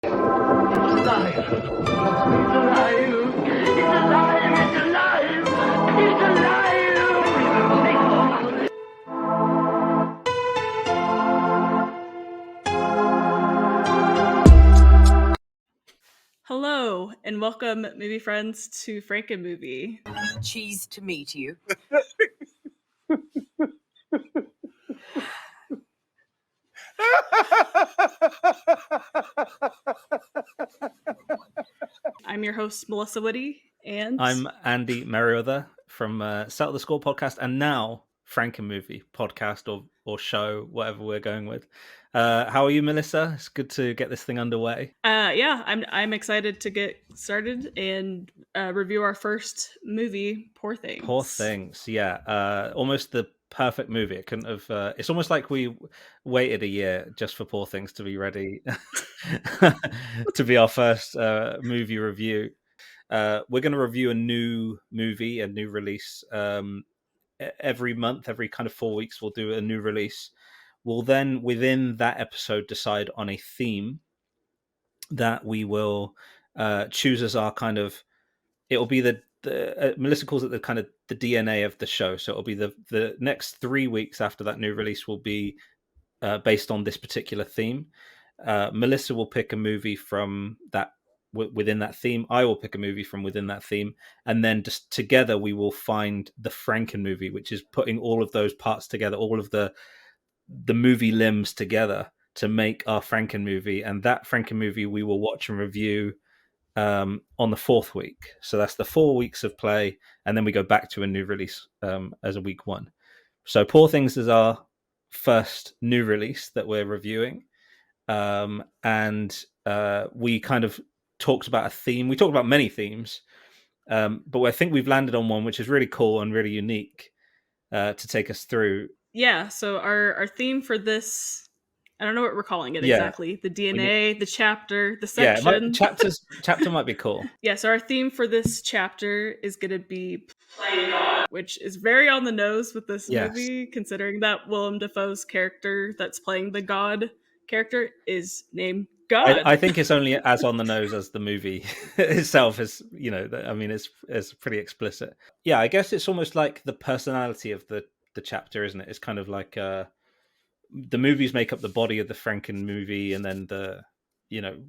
alive! It's alive! It's alive! It's alive! It's alive! Hello and welcome, movie friends, to Frankenmovie. Cheese to meet you. I'm your host, Melissa Whitty, and I'm Andy Merryweather from Settle the Score podcast, and now Frankenmovie podcast or show, whatever we're going with. How are you, Melissa? It's good to get this thing underway. Yeah, I'm excited to get started and review our first movie, Poor Things. Poor Things, yeah, almost the perfect movie. It couldn't have. It's almost like we waited a year just for Poor Things to be ready to be our first movie review. We're going to review a new movie, a new release. Every month, every kind of 4 weeks, we'll do a new release. We'll then, within that episode, decide on a theme that we will choose as our kind of. It'll be the Melissa calls it the kind of the DNA of the show. So it'll be the next 3 weeks after that new release will be based on this particular theme. Melissa will pick a movie from that within that theme. I will pick a movie from within that theme, and then just together we will find the Frankenmovie, which is putting all of those parts together, all of the movie limbs together to make our Frankenmovie. And that Frankenmovie we will watch and review on the 4th week. So that's the 4 weeks of play, and then we go back to a new release as a week 1. So Poor Things is our first new release that we're reviewing. And we kind of talked about a theme. We talked about many themes, but I think we've landed on one which is really cool and really unique to take us through. Yeah, so our theme for this, I don't know what we're calling it exactly. The DNA, the chapter, the section. Yeah, chapter might be cool. Yeah, so our theme for this chapter is going to be Playing God, which is very on the nose with this movie, considering that Willem Dafoe's character that's playing the God character is named God. I think it's only as on the nose as the movie itself is, I mean, it's pretty explicit. Yeah, I guess it's almost like the personality of the chapter, isn't it? It's kind of like the movies make up the body of the Frankenmovie, and then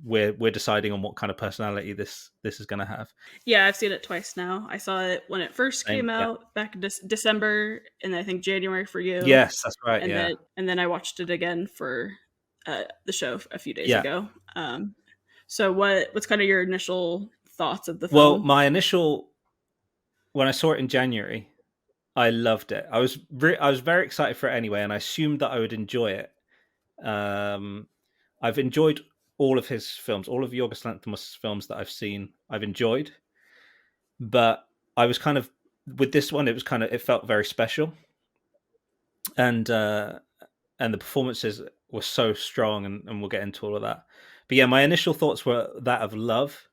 we're deciding on what kind of personality this is going to have. Yeah, I've seen it twice now. I saw it when it first came out back in December, and I think January for you. Yes, that's right. And then I watched it again for the show a few days ago. So what's kind of your initial thoughts of the film? Well, my initial, when I saw it in January, I loved it. I was very excited for it anyway, and I assumed that I would enjoy it. I've enjoyed all of his films, all of Yorgos Lanthimos' films that I've seen. I've enjoyed, but I was kind of with this one. It felt very special, and the performances were so strong, and we'll get into all of that. But yeah, my initial thoughts were that of love,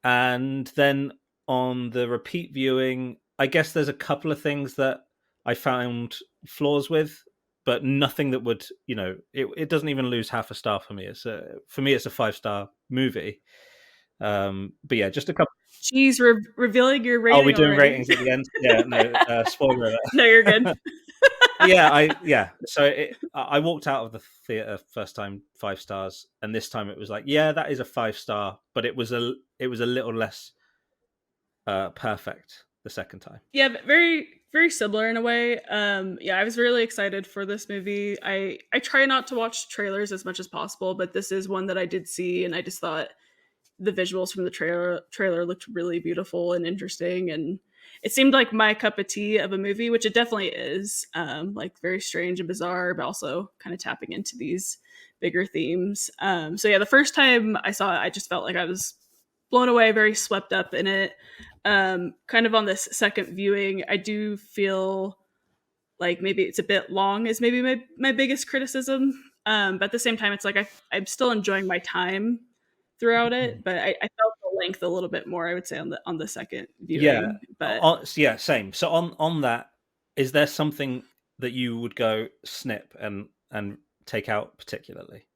and then on the repeat viewing, I guess there's a couple of things that I found flaws with, but nothing that would, it doesn't even lose half a star for me. It's a 5-star movie. But yeah, just a couple. Jeez, revealing your rating. Are we doing already? ratings at the end? Yeah, no, spoiler alert. No, you're good. So I walked out of the theater first time 5 stars, and this time it was like, yeah, that is a 5-star, but it was a little less perfect the second time. Yeah, but very, very similar in a way. I was really excited for this movie. I try not to watch trailers as much as possible, but this is one that I did see, and I just thought the visuals from the trailer looked really beautiful and interesting, and it seemed like my cup of tea of a movie, which it definitely is. Like very strange and bizarre, but also kind of tapping into these bigger themes. The first time I saw it, I just felt like I was blown away, very swept up in it. Kind of on this second viewing, I do feel like maybe it's a bit long is maybe my biggest criticism. But at the same time, it's like I'm still enjoying my time throughout it, but I felt the length a little bit more, I would say, on the second viewing. Same. So on that, is there something that you would go snip and take out particularly?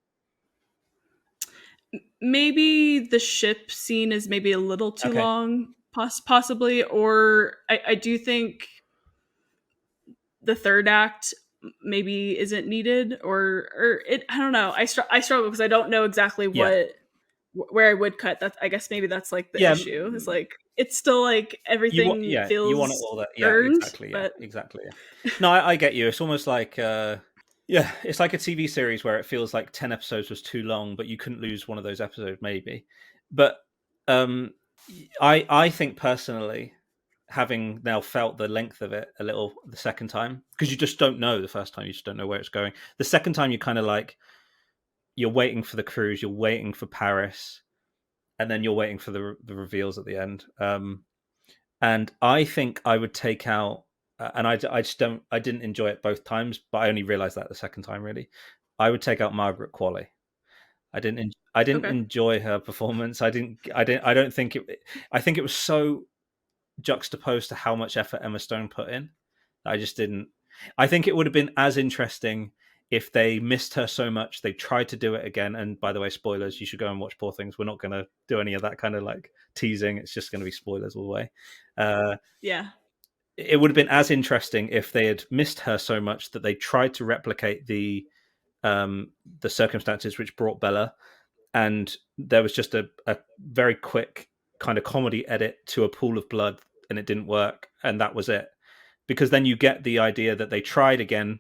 maybe the ship scene is maybe a little too Okay. long, possibly, or I do think the third act maybe isn't needed, or it. I don't know. I struggle because I don't know exactly Yeah. where I would cut. That I guess maybe that's like the Yeah. issue. Is like it's still like everything You want it feels all that. Yeah, earned, exactly. Yeah, but exactly. Yeah. No, I get you. It's almost like yeah, it's like a TV series where it feels like 10 episodes was too long, but you couldn't lose one of those episodes maybe. But um I think personally, having now felt the length of it a little the second time, because you just don't know the first time, you just don't know where it's going. The second time, you kind of like you're waiting for the cruise, you're waiting for Paris, and then you're waiting for the reveals at the end. And I think I would take out, and I just don't, I didn't enjoy it both times, but I only realized that the second time really. I would take out Margaret Qualley. I didn't okay. enjoy her performance. I don't think it. I think it was so juxtaposed to how much effort Emma Stone put in. I just didn't. I think it would have been as interesting if they missed her so much they tried to do it again. And by the way, spoilers, you should go and watch Poor Things. We're not going to do any of that kind of like teasing. It's just going to be spoilers all the way. Yeah. It would have been as interesting if they had missed her so much that they tried to replicate the circumstances which brought Bella, and there was just a very quick kind of comedy edit to a pool of blood, and it didn't work, and that was it. Because then you get the idea that they tried again,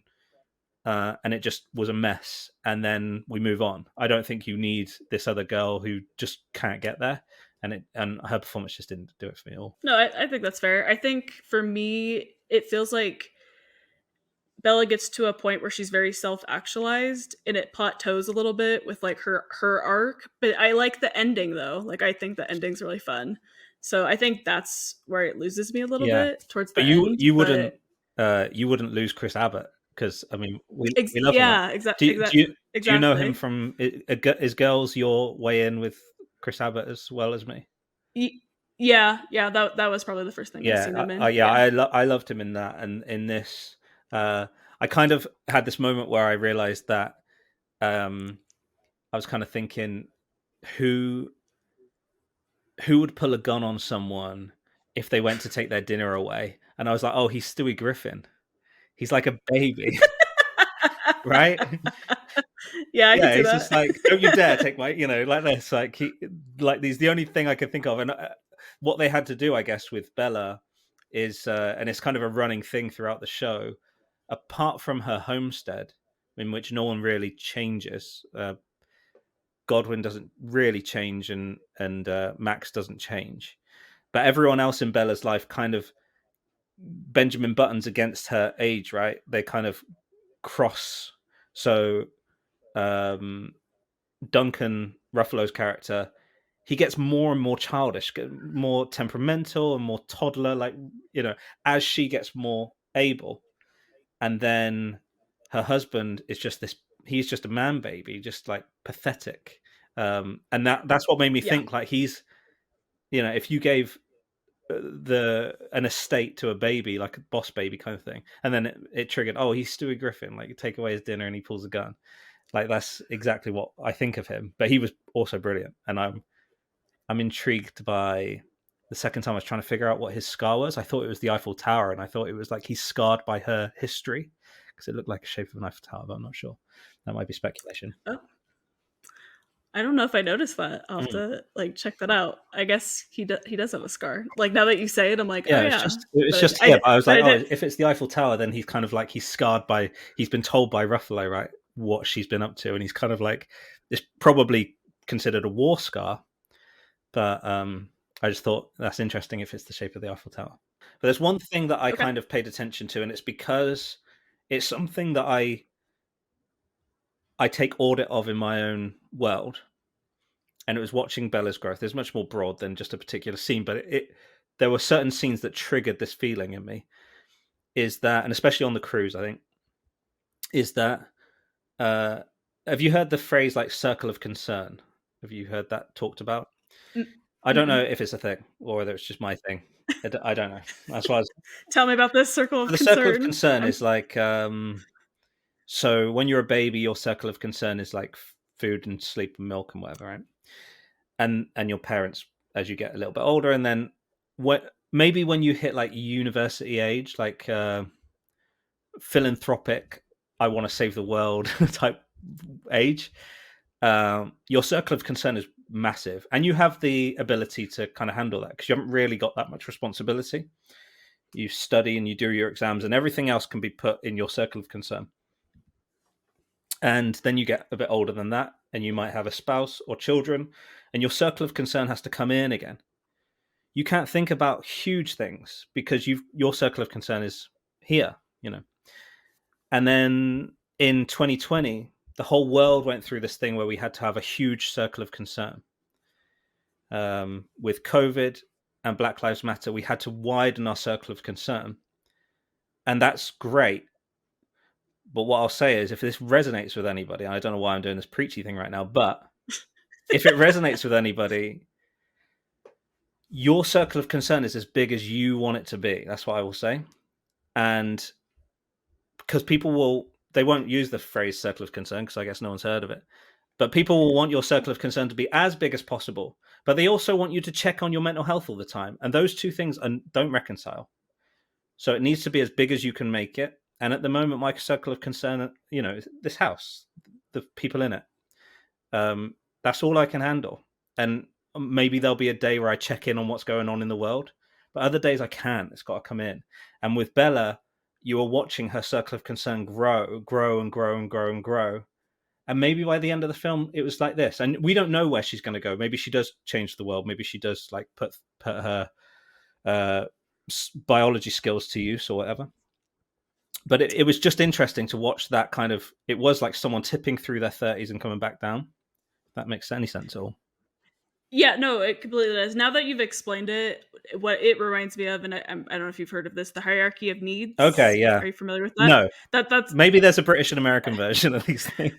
and it just was a mess, and then we move on. I don't think you need this other girl who just can't get there, and her performance just didn't do it for me at all. No, I think that's fair. I think for me, it feels like Bella gets to a point where she's very self-actualized and it plateaus a little bit with like her arc, but I like the ending though. Like I think the ending's really fun. So I think that's where it loses me a little Yeah, bit towards but the end, but you wouldn't lose Chris Abbott, because I mean we love him, right? yeah, Do you know him exactly. from is Girls your way in with Chris Abbott as well as me? Yeah, yeah, that was probably the first thing I Yeah, seen him in. yeah, Yeah. I loved him in that, and in this, I kind of had this moment where I realized that I was kind of thinking, who would pull a gun on someone if they went to take their dinner away? And I was like, oh, he's Stewie Griffin. He's like a baby, right? Yeah, I Yeah, could see it's just that. like, don't you dare take my, like this, like he's the only thing I could think of. And what they had to do, I guess, with Bella is, and it's kind of a running thing throughout the show, apart from her homestead, in which no one really changes. Godwin doesn't really change, and Max doesn't change, but everyone else in Bella's life kind of Benjamin Buttons against her age, right? They kind of cross. So Duncan Ruffalo's character, he gets more and more childish, more temperamental, and more toddler, like, as she gets more able. And then her husband is just this, he's just a man baby, just like pathetic. And that's what made me Yeah. think, like, he's, if you gave an estate to a baby, like a boss baby kind of thing, and then it triggered, oh, he's Stewie Griffin, like, take away his dinner and he pulls a gun. Like, that's exactly what I think of him. But he was also brilliant, and I'm intrigued by the second time I was trying to figure out what his scar was. I thought it was the Eiffel Tower, and I thought it was like he's scarred by her history, because it looked like a shape of an Eiffel Tower, but I'm not sure. That might be speculation. Oh, I don't know if I noticed that. I'll have Mm. to like check that out. I guess he does have a scar. Like now that you say it, I'm like, oh Yeah, yeah. it's But just here. But I was but like, I oh, did. if it's the Eiffel Tower, then he's kind of like he's scarred by, he's been told by Ruffalo, right, what she's been up to, and he's kind of like, it's probably considered a war scar. But I just thought that's interesting if it's the shape of the Eiffel Tower. But there's one thing that I Okay. kind of paid attention to, and it's because it's something that I take audit of in my own world, and it was watching Bella's growth. It's much more broad than just a particular scene, but there were certain scenes that triggered this feeling in me. Is that, and especially on the cruise, I think, is that have you heard the phrase like circle of concern? Have you heard that talked about? I don't know Mm-mm. if it's a thing or whether it's just my thing. I don't know. That's why Tell me about this circle of the circle of concern. concern is like, so when you're a baby, your circle of concern is like food and sleep and milk and whatever, right? and your parents as you get a little bit older, and then maybe when you hit like university age, like philanthropic, I want to save the world type age, your circle of concern is massive, and you have the ability to kind of handle that because you haven't really got that much responsibility. You study and you do your exams, and everything else can be put in your circle of concern. And then you get a bit older than that, and you might have a spouse or children, and your circle of concern has to come in again. You can't think about huge things because your circle of concern is here, And then in 2020, the whole world went through this thing where we had to have a huge circle of concern. With COVID and Black Lives Matter, we had to widen our circle of concern. And that's great. But what I'll say is, if this resonates with anybody, I don't know why I'm doing this preachy thing right now, but if it resonates with anybody, your circle of concern is as big as you want it to be. That's what I will say. And because they won't use the phrase circle of concern because I guess no one's heard of it. But people will want your circle of concern to be as big as possible. But they also want you to check on your mental health all the time. And those two things don't reconcile. So it needs to be as big as you can make it. And at the moment, my circle of concern, this house, the people in it, that's all I can handle. And maybe there'll be a day where I check in on what's going on in the world. But other days I can't. It's got to come in. And with Bella, you are watching her circle of concern grow and grow and grow and grow. And maybe by the end of the film, it was like this. And we don't know where she's going to go. Maybe she does change the world. Maybe she does like put her biology skills to use or whatever. But it was just interesting to watch that kind of. It was like someone tipping through their 30s and coming back down. If that makes any sense at all. Yeah, no, it completely does. Now that you've explained it, what it reminds me of, and I don't know if you've heard of this, the hierarchy of needs. Okay, yeah. Are you familiar with that? No. That's maybe there's a British and American version of these things.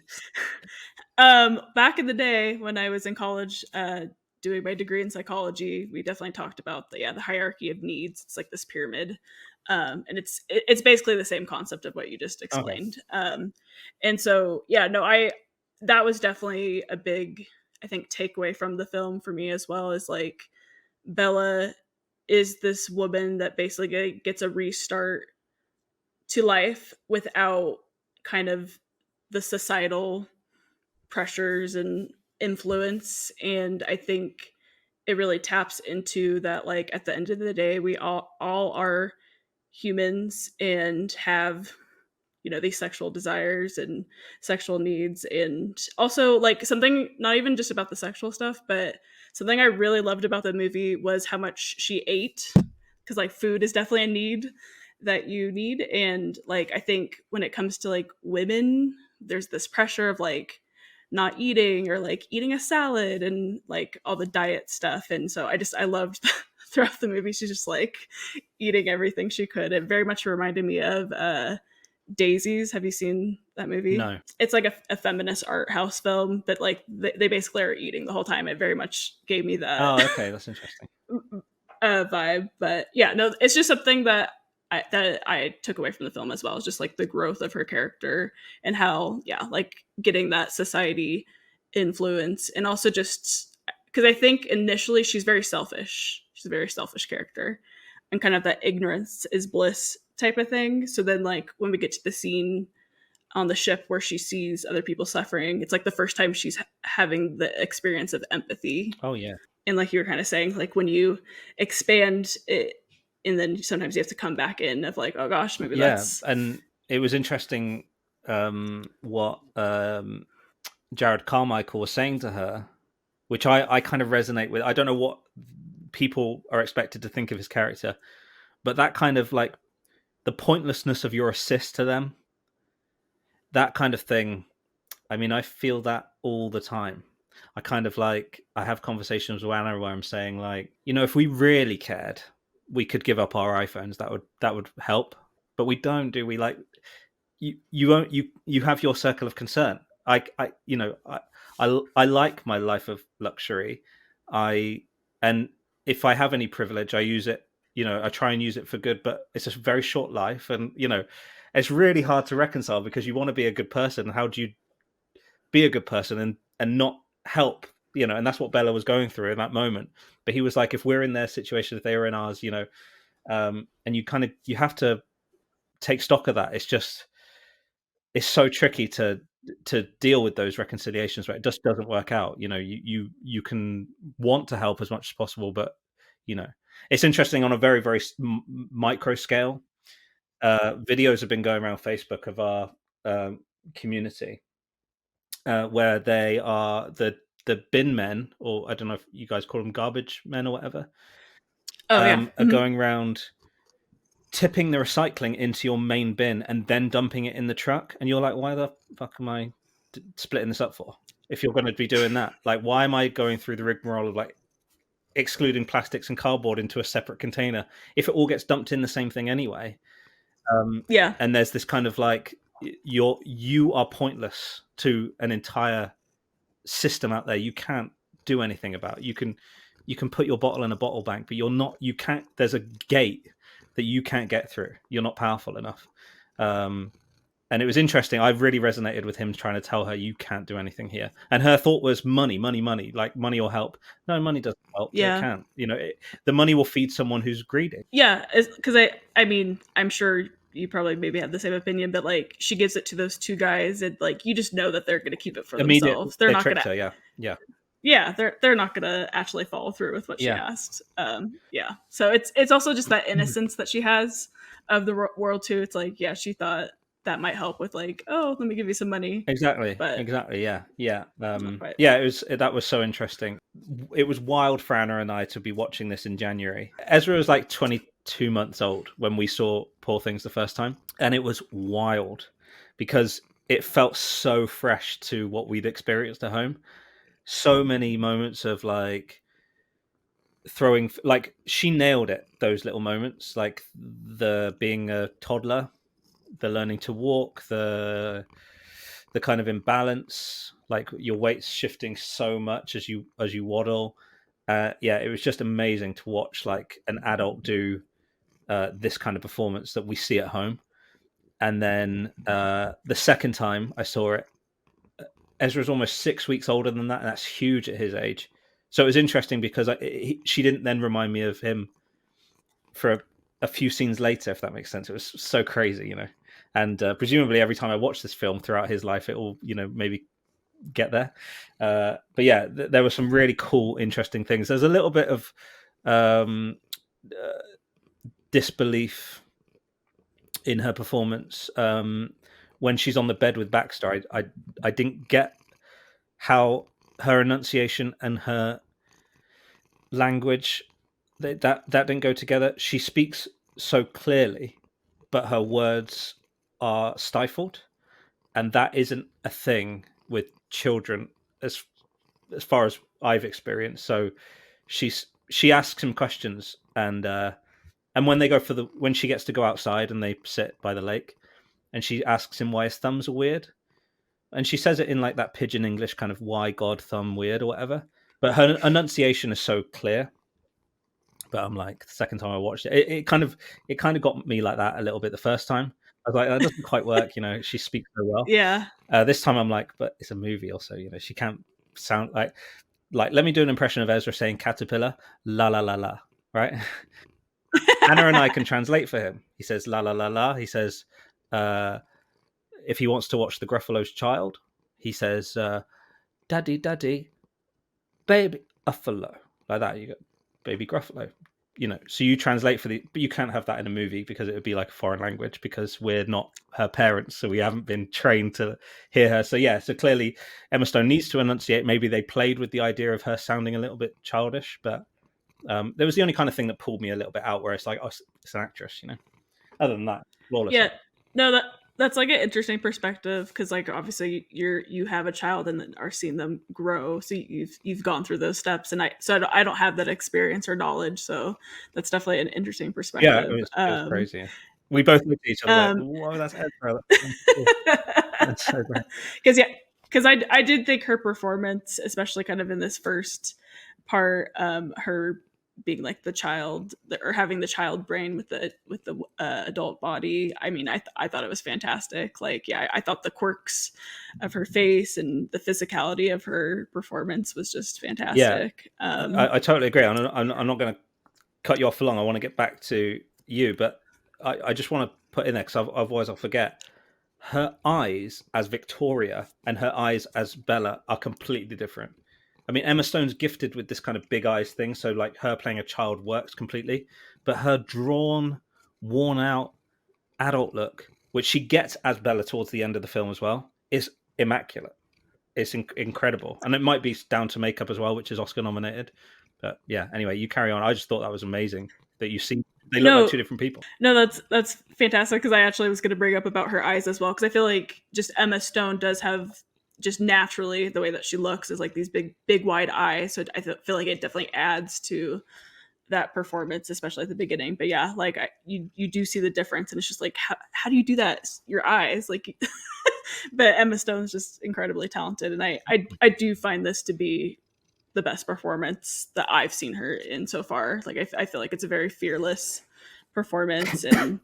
Back in the day when I was in college, doing my degree in psychology, we definitely talked about the hierarchy of needs. It's like this pyramid, and it's basically the same concept of what you just explained. Okay. And so that was definitely a big, I think, takeaway from the film for me as well, is like Bella is this woman that basically gets a restart to life without kind of the societal pressures and influence. And I think it really taps into that, like, at the end of the day, we all are humans and have these sexual desires and sexual needs. And also, like, something not even just about the sexual stuff, but something I really loved about the movie was how much she ate, because like food is definitely a need that you need. And like, I think when it comes to like women, there's this pressure of like not eating or like eating a salad and like all the diet stuff. And so I loved throughout the movie, she's just like eating everything she could. It very much reminded me of Daisies. Have you seen that movie? No. It's like a feminist art house film, but like they basically are eating the whole time. It very much gave me that. Oh, okay, that's interesting. Vibe. But yeah, no, it's just something that I took away from the film as well. It's just like the growth of her character and how, like getting that society influence, and also just because I think initially she's very selfish. She's a very selfish character, and kind of that ignorance is bliss type of thing. So then like when we get to the scene on the ship where she sees other people suffering, it's like the first time she's having the experience of empathy. Oh yeah. And like you were kind of saying, like when you expand it, and then sometimes you have to come back in of like, oh gosh, maybe that's. And it was interesting what Jared Carmichael was saying to her, which I kind of resonate with. I don't know what people are expected to think of his character, but that kind of like the pointlessness of your assist to them, that kind of thing. I mean, I feel that all the time. I kind of like, I have conversations with Anna where I'm saying like, if we really cared, we could give up our iPhones. That would help, but we don't, do we? Like, you have your circle of concern. I like my life of luxury. And if I have any privilege, I use it. I try and use it for good, but it's a very short life, and it's really hard to reconcile because you want to be a good person. How do you be a good person and not help you know, and that's what Bella was going through in that moment. But he was like, if we're in their situation, if they were in ours, you know, and you have to take stock of that. It's so tricky to deal with those reconciliations where it just doesn't work out. You know, you can want to help as much as possible, but you know, it's interesting on a very very micro scale. Videos have been going around Facebook of our community where they are the bin men, or I don't know if you guys call them garbage men or whatever, Oh yeah. are going around tipping the recycling into your main bin and then dumping it in the truck, and you're like, why the fuck am I splitting this up for? If you're going to be doing that, like, why am I going through the rigmarole of like excluding plastics and cardboard into a separate container if it all gets dumped in the same thing anyway? Yeah. And there's this kind of like, you are pointless to an entire system out there. You can't do anything about. You can put your bottle in a bottle bank, but you can't. There's a gate that you can't get through. You're not powerful enough. And it was interesting. I really resonated with him trying to tell her you can't do anything here. And her thought was money, like money will help. No, money doesn't help. Yeah. It can't. You know, the money will feed someone who's greedy. Yeah, because I mean, I'm sure you probably maybe have the same opinion, but like she gives it to those two guys, and like you just know that they're going to keep it for themselves. They're not going to. Yeah, they're not going to actually follow through with what she asked. Yeah, so it's also just that innocence that she has of the world too. It's like, yeah, she thought that might help with like, oh, let me give you some money. Exactly. But exactly. Yeah. That was so interesting. It was wild for Anna and I to be watching this in January. Ezra was like 22 months old when we saw Poor Things the first time, and it was wild because it felt so fresh to what we'd experienced at home. So many moments of like throwing, like she nailed it, those little moments, like the being a toddler, the learning to walk, the kind of imbalance, like your weight's shifting so much as you waddle. It was just amazing to watch like an adult do this kind of performance that we see at home. And then the second time I saw it, Ezra's almost 6 weeks older than that, and that's huge at his age. So it was interesting because she didn't then remind me of him for a few scenes later, if that makes sense. It was so crazy, you know. And presumably every time I watch this film throughout his life, it will, you know, maybe get there. But yeah, there were some really cool, interesting things. There's a little bit of disbelief in her performance when she's on the bed with Baxter. I didn't get how her enunciation and her language that didn't go together. She speaks so clearly, but her words are stifled, and that isn't a thing with children as far as I've experienced. So she asks him questions, and when they go when she gets to go outside and they sit by the lake, and she asks him why his thumbs are weird, and she says it in like that pidgin English kind of why God thumb weird or whatever, but her enunciation is so clear. But I'm like, the second time I watched it, it kind of got me like that a little bit the first time. I was like, that doesn't quite work, you know. She speaks so well. Yeah. This time I'm like, but it's a movie also, you know. She can't sound like. Let me do an impression of Ezra saying caterpillar, la la la la, right? Anna and I can translate for him. He says la la la la. He says, if he wants to watch the Gruffalo's Child, he says, daddy, daddy, baby Ruffalo, like that. You go, baby Gruffalo, you know. So you translate but you can't have that in a movie because it would be like a foreign language because we're not her parents, so we haven't been trained to hear her. So yeah, so clearly Emma Stone needs to enunciate. Maybe they played with the idea of her sounding a little bit childish, but there was the only kind of thing that pulled me a little bit out where it's like, oh, it's an actress, you know. Other than that, flawless. Yeah, no, that's like an interesting perspective because like obviously you have a child and then are seeing them grow, so you've gone through those steps, and I don't have that experience or knowledge, so that's definitely an interesting perspective. Yeah, it was crazy. Yeah. We both looked at each other like, whoa, that's Ezra. That's so great. Because I did think her performance, especially kind of in this first part, her being like the child, or having the child brain with the adult body. I mean, I thought it was fantastic. Like, yeah, I thought the quirks of her face and the physicality of her performance was just fantastic. I totally agree. I'm not going to cut you off for long. I want to get back to you, but I just want to put in there, because otherwise I'll forget. Her eyes as Victoria and her eyes as Bella are completely different. I mean, Emma Stone's gifted with this kind of big eyes thing, so like her playing a child works completely, but her drawn, worn out adult look, which she gets as Bella towards the end of the film as well, is immaculate. It's incredible, and it might be down to makeup as well, which is Oscar nominated. But yeah, anyway, you carry on. I just thought that was amazing that you see they look like two different people. No, that's fantastic, because I actually was going to bring up about her eyes as well, because I feel like just Emma Stone does have, just naturally, the way that she looks is like these big wide eyes. So I feel like it definitely adds to that performance, especially at the beginning. But yeah, like you do see the difference, and it's just like, how do you do that? Your eyes, like. But Emma Stone's just incredibly talented, and I do find this to be the best performance that I've seen her in so far. Like, I feel like it's a very fearless performance, and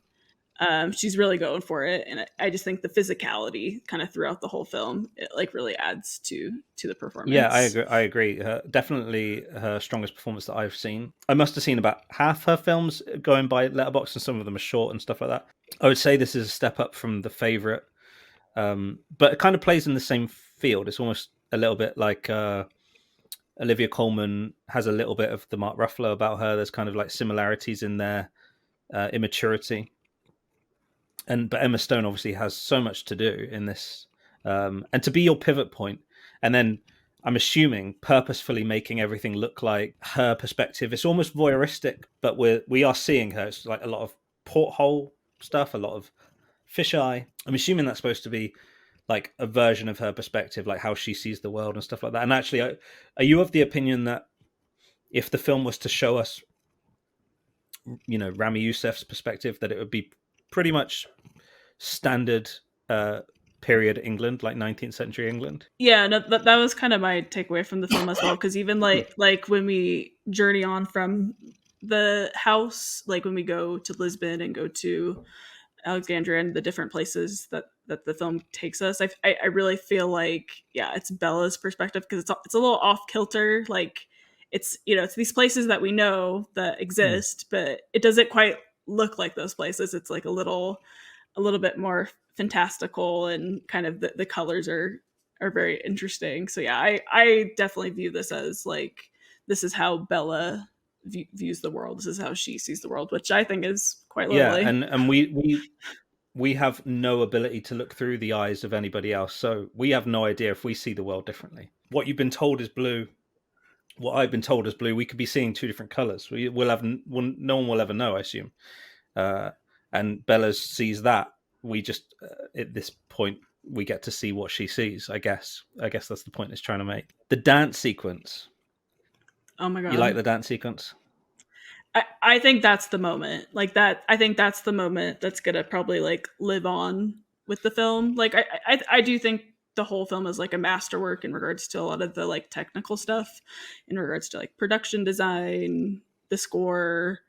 she's really going for it. And I just think the physicality kind of throughout the whole film, it like really adds to the performance. Yeah, I agree. Definitely her strongest performance that I've seen. I must have seen about half her films going by Letterboxd, and some of them are short and stuff like that. I would say this is a step up from The Favourite, but it kind of plays in the same field. It's almost a little bit like Olivia Colman has a little bit of the Mark Ruffalo about her. There's kind of like similarities in their immaturity. But Emma Stone obviously has so much to do in this, and to be your pivot point, and then I'm assuming purposefully making everything look like her perspective. It's almost voyeuristic, but we are seeing her. It's like a lot of porthole stuff, a lot of fisheye. I'm assuming that's supposed to be like a version of her perspective, like how she sees the world and stuff like that. And actually, are you of the opinion that if the film was to show us, Rami Youssef's perspective, that it would be pretty much standard period England, like 19th century England? Yeah, no, that was kind of my takeaway from the film as well, because even like when we journey on from the house, like when we go to Lisbon and go to Alexandria and the different places that the film takes us, I really feel like, yeah, it's Bella's perspective, because it's a little off kilter. Like, it's it's these places that we know that exist, but it doesn't quite look like those places. It's like a little bit more fantastical, and kind of the colors are very interesting. So yeah, I definitely view this as like, this is how Bella views the world. This is how she sees the world, which I think is quite lovely. Yeah, and we have no ability to look through the eyes of anybody else, so we have no idea if we see the world differently. What you've been told is blue, what I've been told is blue. We could be seeing two different colors. No one will ever know, I assume. And Bella sees that. We just at this point we get to see what she sees. I guess that's the point it's trying to make. The dance sequence. Oh my god! You like the dance sequence? I think that's the moment. Like that. I think that's the moment that's gonna probably like live on with the film. Like I do think the whole film is like a masterwork in regards to a lot of the like technical stuff, in regards to like production design, the score,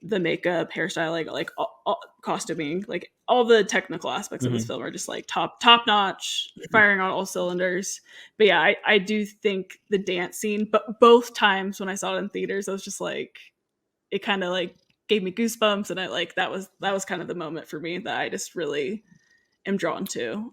the makeup, hairstyle, like all costuming, like all the technical aspects of this film are just like top notch, firing on all cylinders. But yeah, I do think the dance scene, but both times when I saw it in theaters, I was just like, it kind of like gave me goosebumps, and I like that was kind of the moment for me that I just really am drawn to.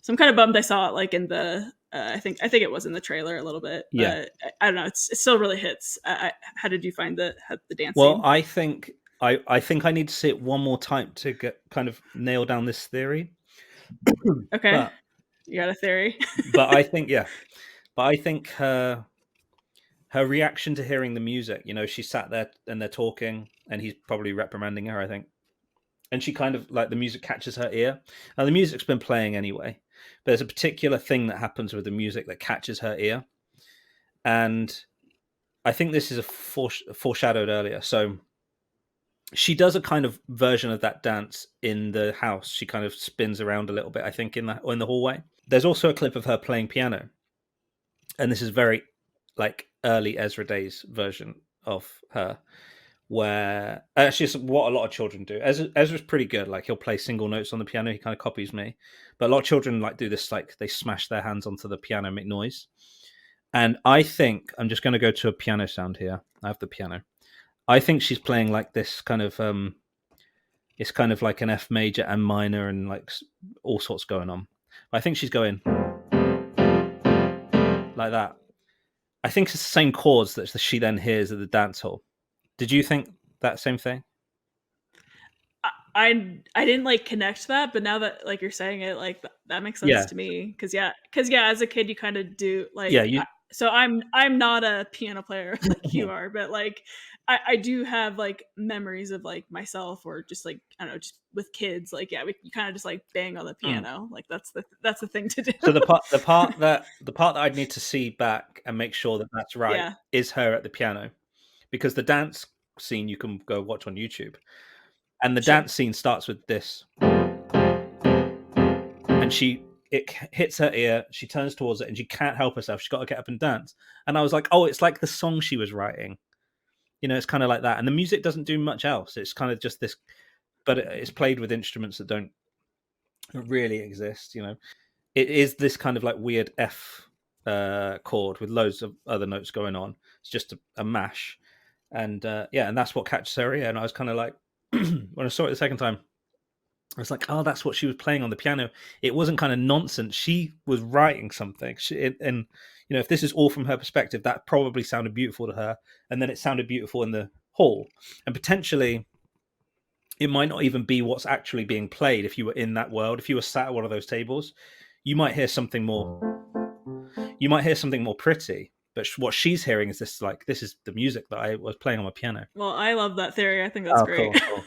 So I'm kind of bummed I saw it like in the I think it was in the trailer a little bit. Yeah, I don't know. It still really hits. How did you find the dance well scene? I think I need to see it one more time to get kind of nail down this theory. Okay, but you got a theory. But I think her reaction to hearing the music, she sat there and they're talking, and he's probably reprimanding her, I think. And she kind of like, the music catches her ear. Now the music's been playing anyway, but there's a particular thing that happens with the music that catches her ear. And I think this is foreshadowed earlier. So she does a kind of version of that dance in the house. She kind of spins around a little bit, I think, in the hallway. There's also a clip of her playing piano. And this is very like early Ezra Days version of her, where actually it's what a lot of children do. Ezra's pretty good. Like he'll play single notes on the piano. He kind of copies me, but a lot of children like do this. Like they smash their hands onto the piano, make noise. And I think I'm just going to go to a piano sound here. I have the piano. I think she's playing like this kind of it's kind of like an F major and minor and like all sorts going on. I think she's going like that. I think it's the same chords that she then hears at the dance hall. Did you think that same thing? I didn't like connect that, but now that like you're saying it, like that makes sense to me. Because as a kid you kind of do like. Yeah, so I'm not a piano player like you are, but like I do have like memories of like myself or just like I don't know, just with kids. Like you kind of just like bang on the piano. Like that's the thing to do. So the part that I'd need to see back and make sure that that's right is her at the piano, because the dance scene you can go watch on YouTube, and the dance scene starts with this, and it hits her ear. She turns towards it, and she can't help herself. She's got to get up and dance. And I was like, oh, it's like the song she was writing. You know, it's kind of like that. And the music doesn't do much else. It's kind of just this, but it's played with instruments that don't really exist. You know, it is this kind of like weird F chord with loads of other notes going on. It's just a mash, and and that's what catches her ear. And I was kind of like, when I saw it the second time, I was like, oh, that's what she was playing on the piano. It wasn't kind of nonsense. She was writing something. And you know, if this is all from her perspective, that probably sounded beautiful to her, and then it sounded beautiful in the hall, and potentially it might not even be what's actually being played. If you were in that world, if you were sat at one of those tables, you might hear something more pretty. But what she's hearing is this is the music that I was playing on my piano. Well, I love that theory. I think that's great. Cool.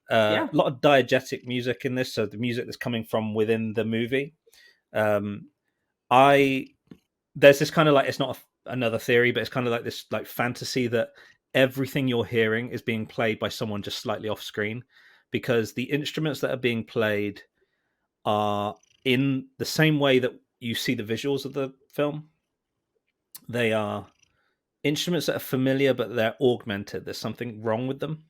A lot of diegetic music in this, so the music that's coming from within the movie. There's this kind of like, it's not another theory, but it's kind of like this like fantasy that everything you're hearing is being played by someone just slightly off screen, because the instruments that are being played are in the same way that you see the visuals of the film. They are instruments that are familiar, but they're augmented. There's something wrong with them.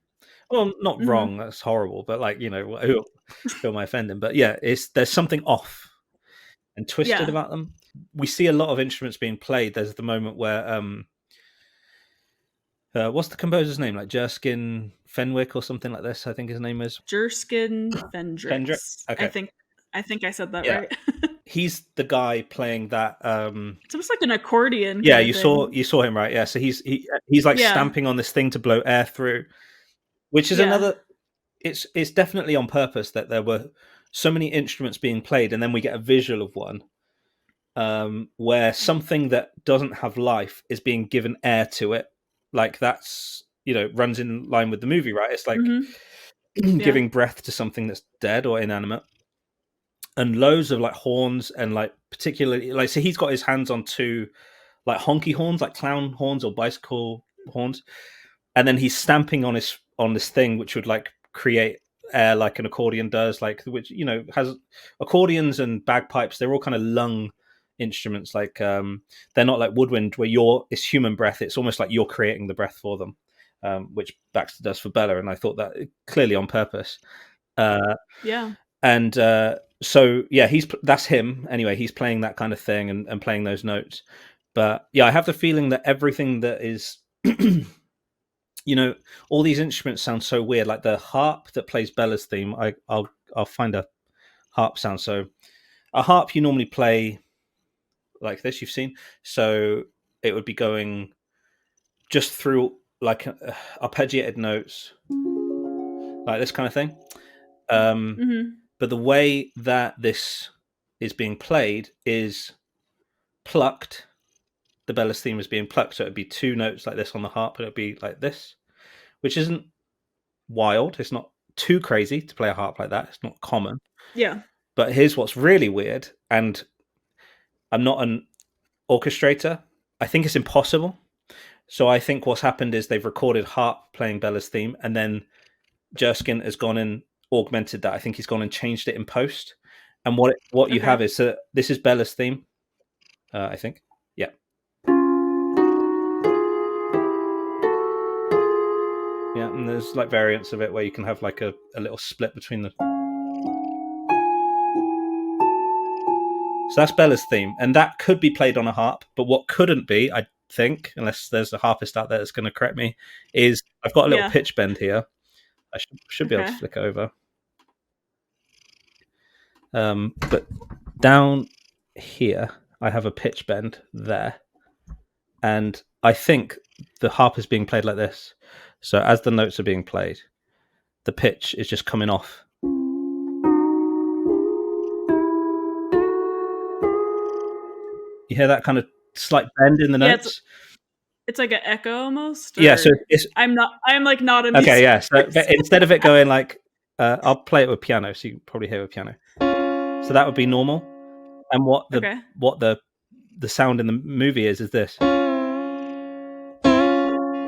Well, not wrong. That's horrible. But like, you know, who am I offending? But yeah, there's something off and twisted about them. We see a lot of instruments being played. There's the moment where what's the composer's name? Like Jerskin Fenwick or something like this, I think his name is. Jerskin Fendrick. Okay. I think I said that right. He's the guy playing that. It's almost like an accordion. Yeah, you saw him, right? Yeah, so he's like stamping on this thing to blow air through, which is another. It's definitely on purpose that there were so many instruments being played, and then we get a visual of one where something that doesn't have life is being given air to it. Like that's, you know, runs in line with the movie, right? It's like giving breath to something that's dead or inanimate. And loads of like horns, and like particularly like, so he's got his hands on two like honky horns, like clown horns or bicycle horns, and then he's stamping on this thing which would like create air like an accordion does, like, which, you know, has accordions and bagpipes. They're all kind of lung instruments. Like they're not like woodwind where it's human breath. It's almost like you're creating the breath for them, which Baxter does for Bella, and I thought that clearly on purpose. And so yeah, that's him anyway. He's playing that kind of thing and playing those notes. But yeah, I have the feeling that everything that is you know, all these instruments sound so weird. Like the harp that plays Bella's theme, I'll find a harp sound. So a harp you normally play like this, you've seen. So it would be going just through like arpeggiated notes, like this kind of thing. But the way that this is being played is plucked. The Bella's theme is being plucked, so it'd be two notes like this on the harp, and it'd be like this, which isn't wild. It's not too crazy to play a harp like that. It's not common. Yeah. But here's what's really weird, and I'm not an orchestrator. I think it's impossible. So I think what's happened is they've recorded harp playing Bella's theme, and then Jerskin has gone and augmented that. I think he's gone and changed it in post. And what you have is this is Bella's theme, I think. Yeah. there's like variants of it where you can have like a little split between the. So that's Bella's theme, and that could be played on a harp. But what couldn't be, I think, unless there's a harpist out there that's going to correct me, is I've got a little pitch bend here. I should be able to flick over. But down here, I have a pitch bend there, and I think the harp is being played like this. So as the notes are being played, the pitch is just coming off. You hear that kind of slight bend in the notes? It's like an echo almost. Yeah, so it's. I'm like not a music. Okay, yeah. So instead of it going like, I'll play it with piano, so you can probably hear it with piano. So that would be normal, and what the sound in the movie is this.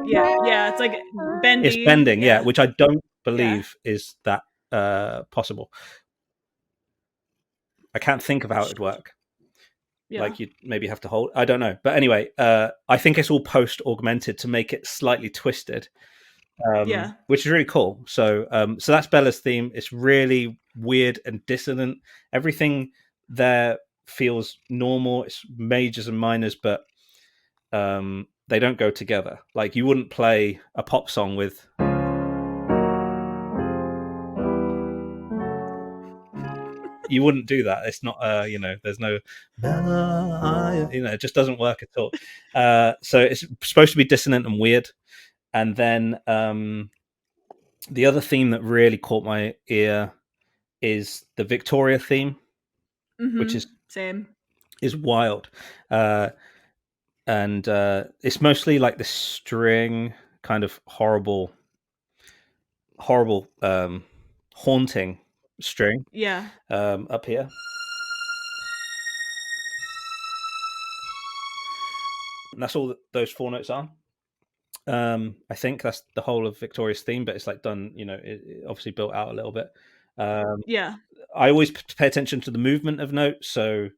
Yeah, it's like bendy. It's bending, yeah, which I don't believe is that possible. I can't think of how it would work. Yeah. Like you'd maybe have to hold. I don't know, but anyway, I think it's all post augmented to make it slightly twisted. Which is really cool. So that's Bella's theme. It's really weird and dissonant. Everything there feels normal. It's majors and minors, but they don't go together. Like you wouldn't play a pop song with. You wouldn't do that. It's not, there's no, it just doesn't work at all. So it's supposed to be dissonant and weird. And then the other theme that really caught my ear is the Victoria theme, which is wild. And it's mostly like the string kind of horrible haunting string up here, and that's all that those 4 notes are. I think that's the whole of Victoria's theme, but it's like done, it obviously built out a little bit. I always pay attention to the movement of notes, so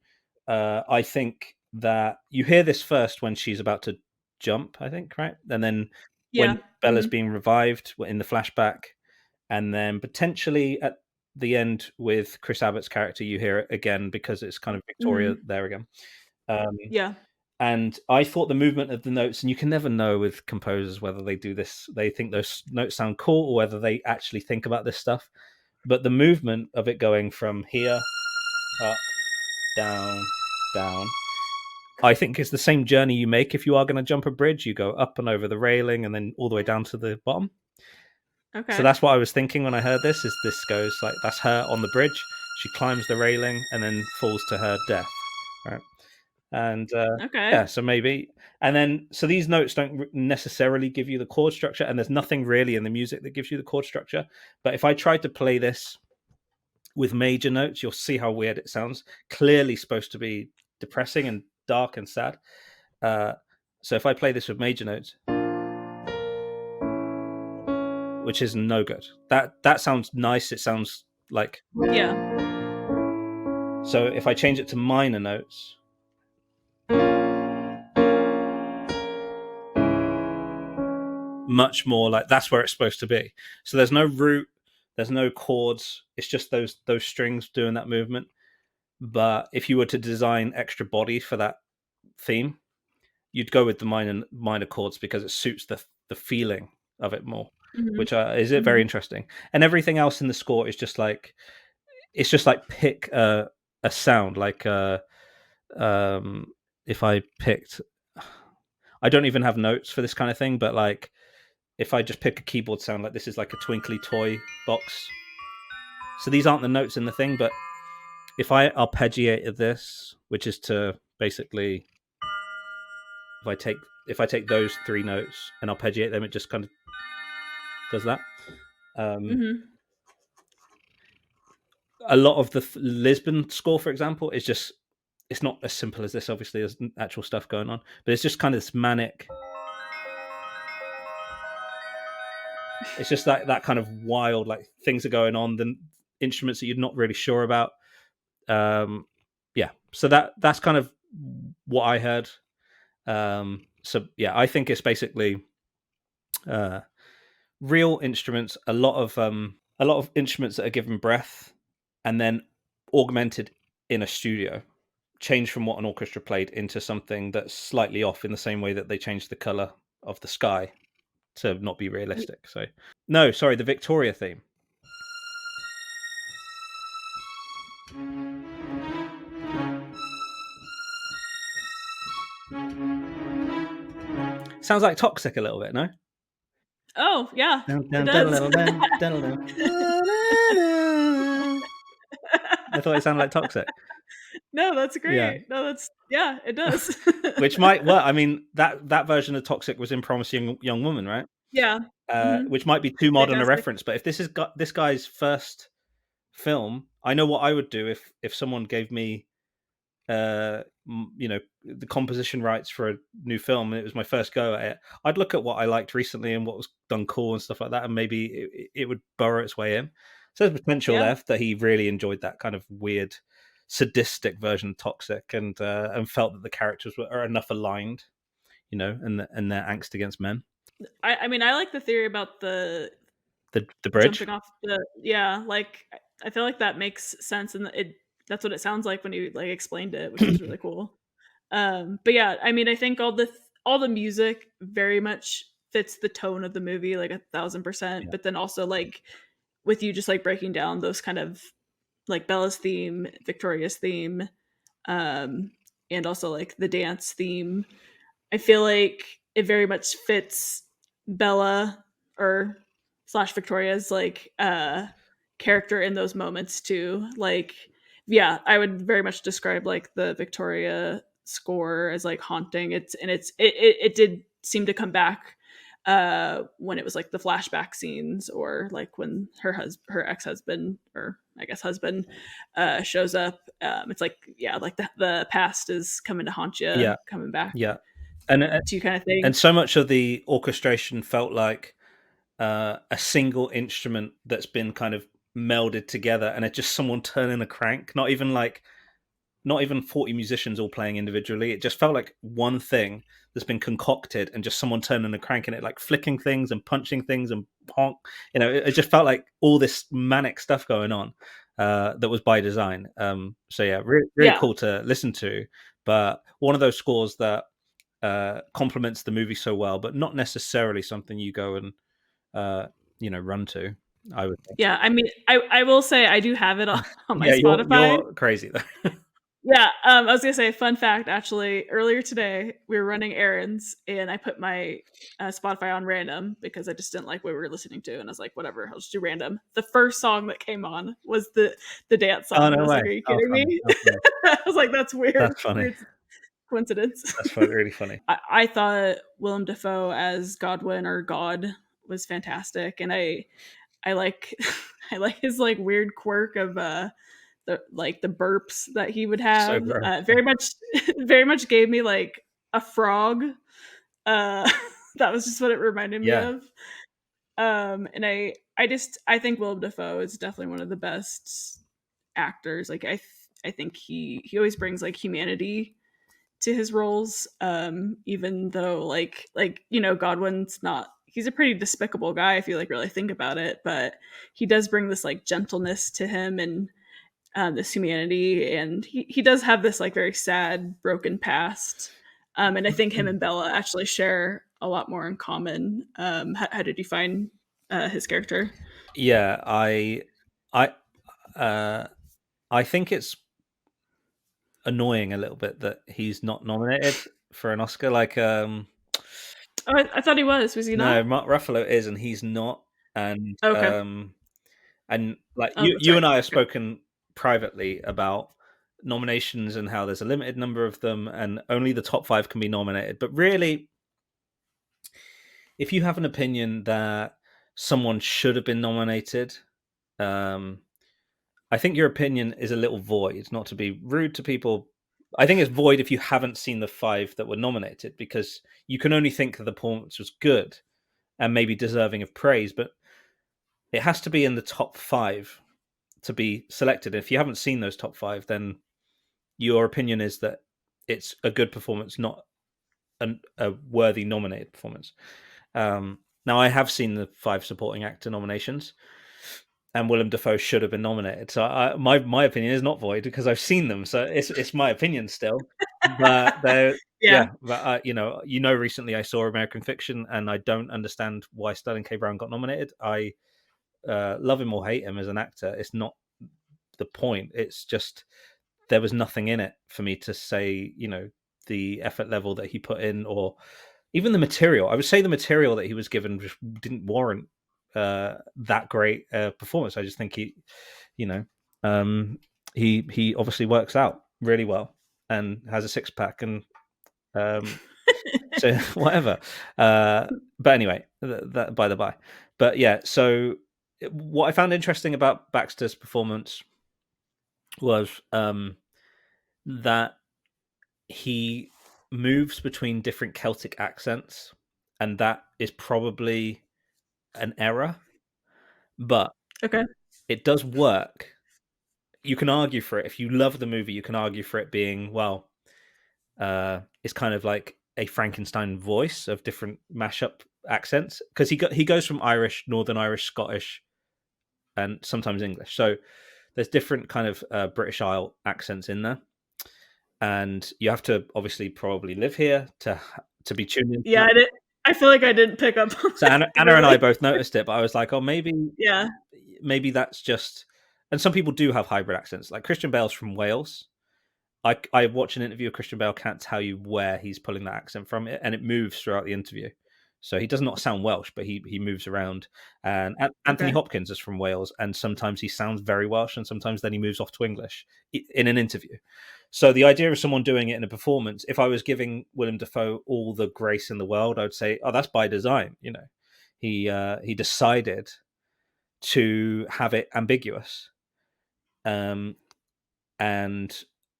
I think that you hear this first when she's about to jump, I think, right? And then when Bella's being revived in the flashback, and then potentially at the end with Chris Abbott's character, you hear it again because it's kind of Victoria there again. And I thought the movement of the notes, and you can never know with composers whether they do this, they think those notes sound cool or whether they actually think about this stuff. But the movement of it going from here, up, down, down, I think is the same journey you make if you are going to jump a bridge. You go up and over the railing and then all the way down to the bottom. Okay. So that's what I was thinking when I heard this, is this goes like, that's her on the bridge. She climbs the railing and then falls to her death. Right. And so maybe, and then so these notes don't necessarily give you the chord structure, and there's nothing really in the music that gives you the chord structure. But if I tried to play this with major notes, you'll see how weird it sounds. Clearly supposed to be depressing and dark and sad. So if I play this with major notes, which is no good, that sounds nice. It sounds like So if I change it to minor notes, much more like that's where it's supposed to be. So there's no root, there's no chords. It's just those strings doing that movement. But if you were to design extra body for that theme, you'd go with the minor chords because it suits the feeling of it more, which is very interesting. And everything else in the score is just like, it's just like pick a sound. Like if I picked, I don't even have notes for this kind of thing, but like if I just pick a keyboard sound, like this is like a twinkly toy box. So these aren't the notes in the thing, but if I arpeggiated this, which is to basically, if I take those 3 notes and arpeggiate them, it just kind of does that. A lot of the Lisbon score, for example, is just, it's not as simple as this. Obviously, there's actual stuff going on, but it's just kind of this manic. It's just that kind of wild, like things are going on, the instruments that you're not really sure about. So that's kind of what I heard. So yeah, I think it's basically real instruments, a lot of instruments that are given breath and then augmented in a studio, changed from what an orchestra played into something that's slightly off in the same way that they changed the color of the sky to not be realistic. So no, sorry, the Victoria theme. Sounds like Toxic a little bit, no? Oh yeah, Dun, it dun, dun, does. dun, dun, dun, dun. I thought it sounded like Toxic. No, that's Yeah. great. No, that's yeah, it does. Which might well, I mean, that version of Toxic was in Promising Young Woman, right? Yeah. Mhm. Which might be too modern a Fantastic. reference, but if this is this guy's first film, I know what I would do if someone gave me you know, the composition rights for a new film and it was my first go at it. I'd look at what I liked recently and what was done cool and stuff like that, and maybe it would burrow its way in. So there's potential Yeah. there that he really enjoyed that kind of weird sadistic version of Toxic, and felt that the characters are enough aligned, you know, and their angst against men. I mean, I like the theory about The bridge. jumping off the yeah, like I feel like that makes sense, and that's what it sounds like when you like explained it, which was really cool. But yeah, I mean, I think all the music very much fits the tone of the movie like 1,000%. Yeah. But then also like with you just like breaking down those kind of like Bella's theme, Victoria's theme, um, and also like the dance theme. I feel like it very much fits Bella or slash Victoria's like character in those moments too. Like, yeah, I would very much describe like the Victoria score as like haunting. It did seem to come back when it was like the flashback scenes or like when her ex-husband or I guess husband shows up. It's like yeah, like the past is coming to haunt you, Yeah. coming back Yeah. And to you kind of thing. and so much of the orchestration felt like a single instrument that's been kind of melded together, and it's just someone turning a crank. Not even 40 musicians all playing individually. It just felt like one thing that's been concocted, and just someone turning a crank in it, like flicking things and punching things and honk. You know, it just felt like all this manic stuff going on that was by design. So yeah, really Yeah. cool to listen to. But one of those scores that complements the movie so well, but not necessarily something you go and you know, run to. I would think. Yeah, I mean, I will say I do have it on my Yeah, Spotify. you're crazy though. Yeah, I was gonna say, fun fact, actually, earlier today we were running errands and I put my Spotify on random because I just didn't like what we were listening to, and I was like, whatever, I'll just do random. The first song that came on was the dance Oh song, and I no was way! like, are you Oh kidding funny! me? Oh funny! I was like, that's weird, That's funny! weird coincidence. That's funny, really funny. I thought Willem Dafoe as Godwin or God was fantastic, and I like I like his like weird quirk of the burps that he would So have. gross. Very much very much gave me like a frog. Uh that was just what it reminded me Yeah, of. And I think Willem Dafoe is definitely one of the best actors. Like I think he always brings like humanity to his roles, even though like you know Godwin's not, he's a pretty despicable guy if you like really think about it, but he does bring this like gentleness to him and this humanity, and he does have this like very sad broken past, and I think him and Bella actually share a lot more in common. How did you find his character? yeah. I, uh, I think it's annoying a little bit that he's not nominated for an Oscar. Like, Oh, I thought he was he no, not? Mark Ruffalo is, and he's not. And Okay. like Oh, you sorry. and I have spoken privately about nominations and how there's a limited number of them, and only the top 5 can be nominated. But really, if you have an opinion that someone should have been nominated, um, I think your opinion is a little void. Not to be rude to people, I think it's void if you haven't seen the 5 that were nominated, because you can only think that the performance was good and maybe deserving of praise, but it has to be in the top 5 to be selected. If you haven't seen those top 5, then your opinion is that it's a good performance, not a worthy nominated performance. Now, I have seen the 5 supporting actor nominations, and Willem Dafoe should have been nominated. So my opinion is not void because I've seen them. So it's my opinion still. But they're Yeah. yeah, but recently I saw American Fiction, and I don't understand why Sterling K. Brown got nominated. I love him or hate him as an actor. It's not the point. It's just there was nothing in it for me to say, the effort level that he put in, or even the material. I would say the material that he was given just didn't warrant that great performance. I just think he obviously works out really well and has a 6-pack and so whatever. But anyway, that by the by. But yeah, so what I found interesting about Baxter's performance was that he moves between different Celtic accents, and that is probably an error, but Okay. it does work. You can argue for it. If you love the movie, you can argue for it being, well, it's kind of like a Frankenstein voice of different mashup accents, because he goes from Irish, Northern Irish, Scottish, and sometimes English. So there's different kind of British Isle accents in there, and you have to obviously probably live here to be tuned in. Yeah, I feel like I didn't pick up on So Anna really. and I both noticed it, but I was like, oh, maybe that's just. And some people do have hybrid accents. Like Christian Bale's from Wales. I watch an interview of Christian Bale, can't tell you where he's pulling that accent from, and it moves throughout the interview. So he does not sound Welsh, but he moves around. And Anthony Hopkins is from Wales, and sometimes he sounds very Welsh, and sometimes then he moves off to English in an interview. So the idea of someone doing it in a performance, if I was giving Willem Dafoe all the grace in the world, I would say, oh, that's by design. He decided to have it ambiguous. And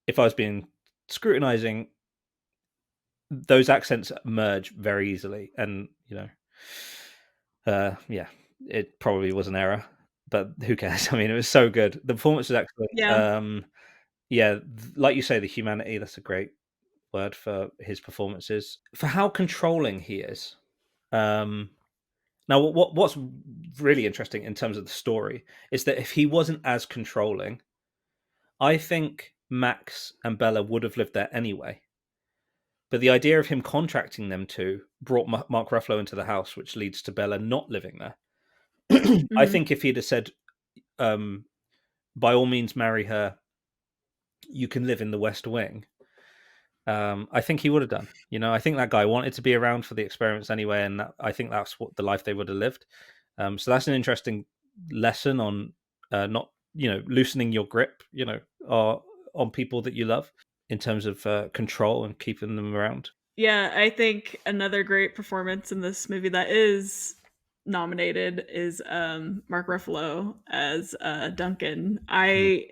if I was being scrutinizing, those accents merge very easily, and it probably was an error, but who cares? I mean, it was so good. The performance was excellent. Like you say, the humanity, that's a great word for his performances, for how controlling he is. Now, what's really interesting in terms of the story is that if he wasn't as controlling, I think Max and Bella would have lived there anyway. But the idea of him contracting them to brought Mark Ruffalo into the house, which leads to Bella not living there. I think if he'd have said, by all means, marry her, you can live in the West Wing, I think he would have done. I think that guy wanted to be around for the experiments anyway, and I think that's what the life they would have lived. So that's an interesting lesson on not, loosening your grip, on people that you love in terms of control and keeping them around. Yeah, I think another great performance in this movie that is nominated is Mark Ruffalo as Duncan. I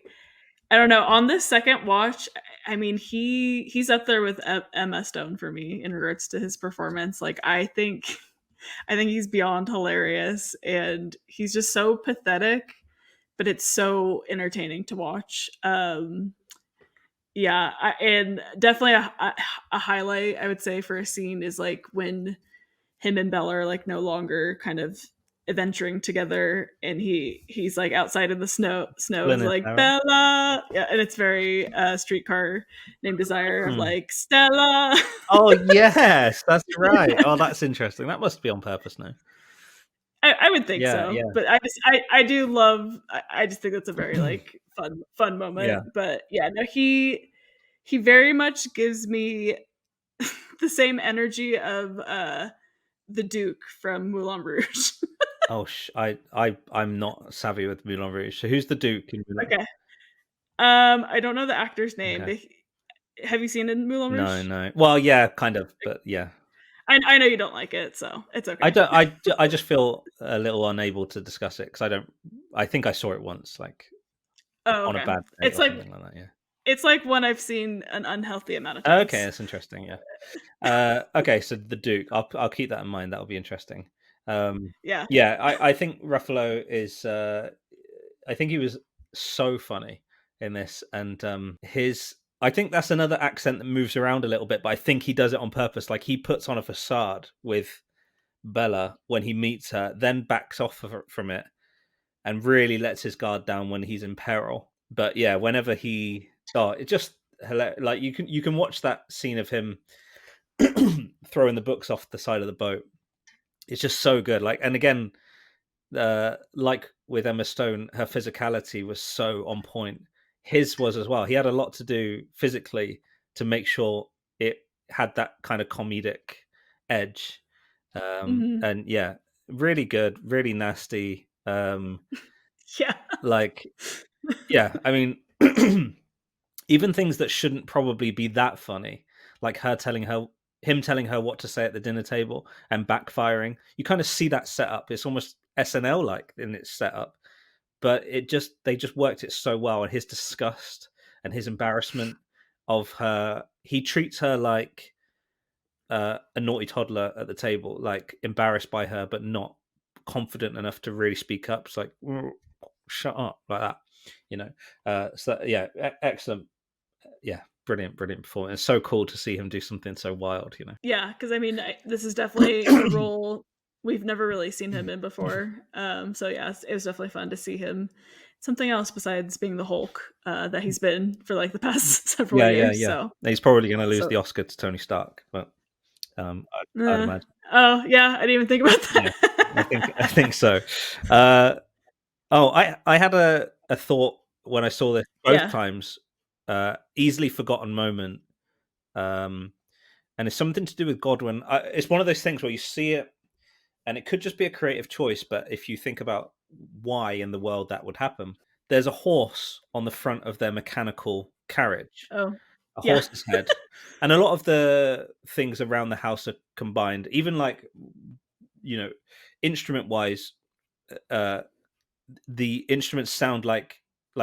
don't know. On this second watch, I mean, he's up there with Emma Stone for me in regards to his performance. Like, I think he's beyond hilarious, and he's just so pathetic, but it's so entertaining to watch. And definitely a highlight, I would say, for a scene is like when him and Bella are like no longer kind of adventuring together, and he's like outside in the snow is like, Bella, yeah, and it's very Streetcar Named Desire of like, Stella. Oh yes, that's right. Oh, that's interesting. That must be on purpose now. I would think so. Yeah. But I do love, I just think that's a very like fun moment. Yeah. But yeah, no, he very much gives me the same energy of the Duke from Moulin Rouge. Oh, I'm not savvy with Moulin Rouge. So who's the Duke in Moulin? Okay. I don't know the actor's name. Okay. Have you seen it in Moulin Rouge? No. Well, yeah, kind of, but yeah. I know you don't like it, so it's okay. I just feel a little unable to discuss it because I think I saw it once, like on a bad day. It's like that, yeah. It's like one I've seen an unhealthy amount of times. Okay, that's interesting. Yeah. Okay, so the Duke. I'll keep that in mind. That'll be interesting. Yeah. I think Ruffalo is. I think he was so funny in this, and I think that's another accent that moves around a little bit, but I think he does it on purpose. Like he puts on a facade with Bella when he meets her, then backs off from it and really lets his guard down when he's in peril. But yeah, whenever it just like you can watch that scene of him throwing the books off the side of the boat. It's just so good. Like, and again, like with Emma Stone, her physicality was so on point. His was as well. He had a lot to do physically to make sure it had that kind of comedic edge. And yeah, really good, really nasty. Yeah. Like, yeah, I mean, even things that shouldn't probably be that funny, like him telling her what to say at the dinner table and backfiring. You kind of see that setup. It's almost SNL like in its setup, but they just worked it so well. And his disgust and his embarrassment of her, he treats her like a naughty toddler at the table, like embarrassed by her, but not confident enough to really speak up. It's like, shut up, like that, you know. So yeah, excellent. Yeah, brilliant performance. It's so cool to see him do something so wild, you know. Yeah, because I mean, this is definitely a role we've never really seen him in before. So yeah, it was definitely fun to see him something else besides being the Hulk that he's been for like the past several years. Yeah. So He's probably going to lose the Oscar to Tony Stark, but I'd imagine. Oh yeah, I didn't even think about Yeah, that. I think so. I had a thought when I saw this both times. Easily forgotten moment, and it's something to do with Godwin. It's one of those things where you see it, and it could just be a creative choice, but if you think about why in the world that would happen, there's a horse on the front of their mechanical carriage. Oh, a horse's head, and a lot of the things around the house are combined. Even like, you know, instrument wise, the instruments sound like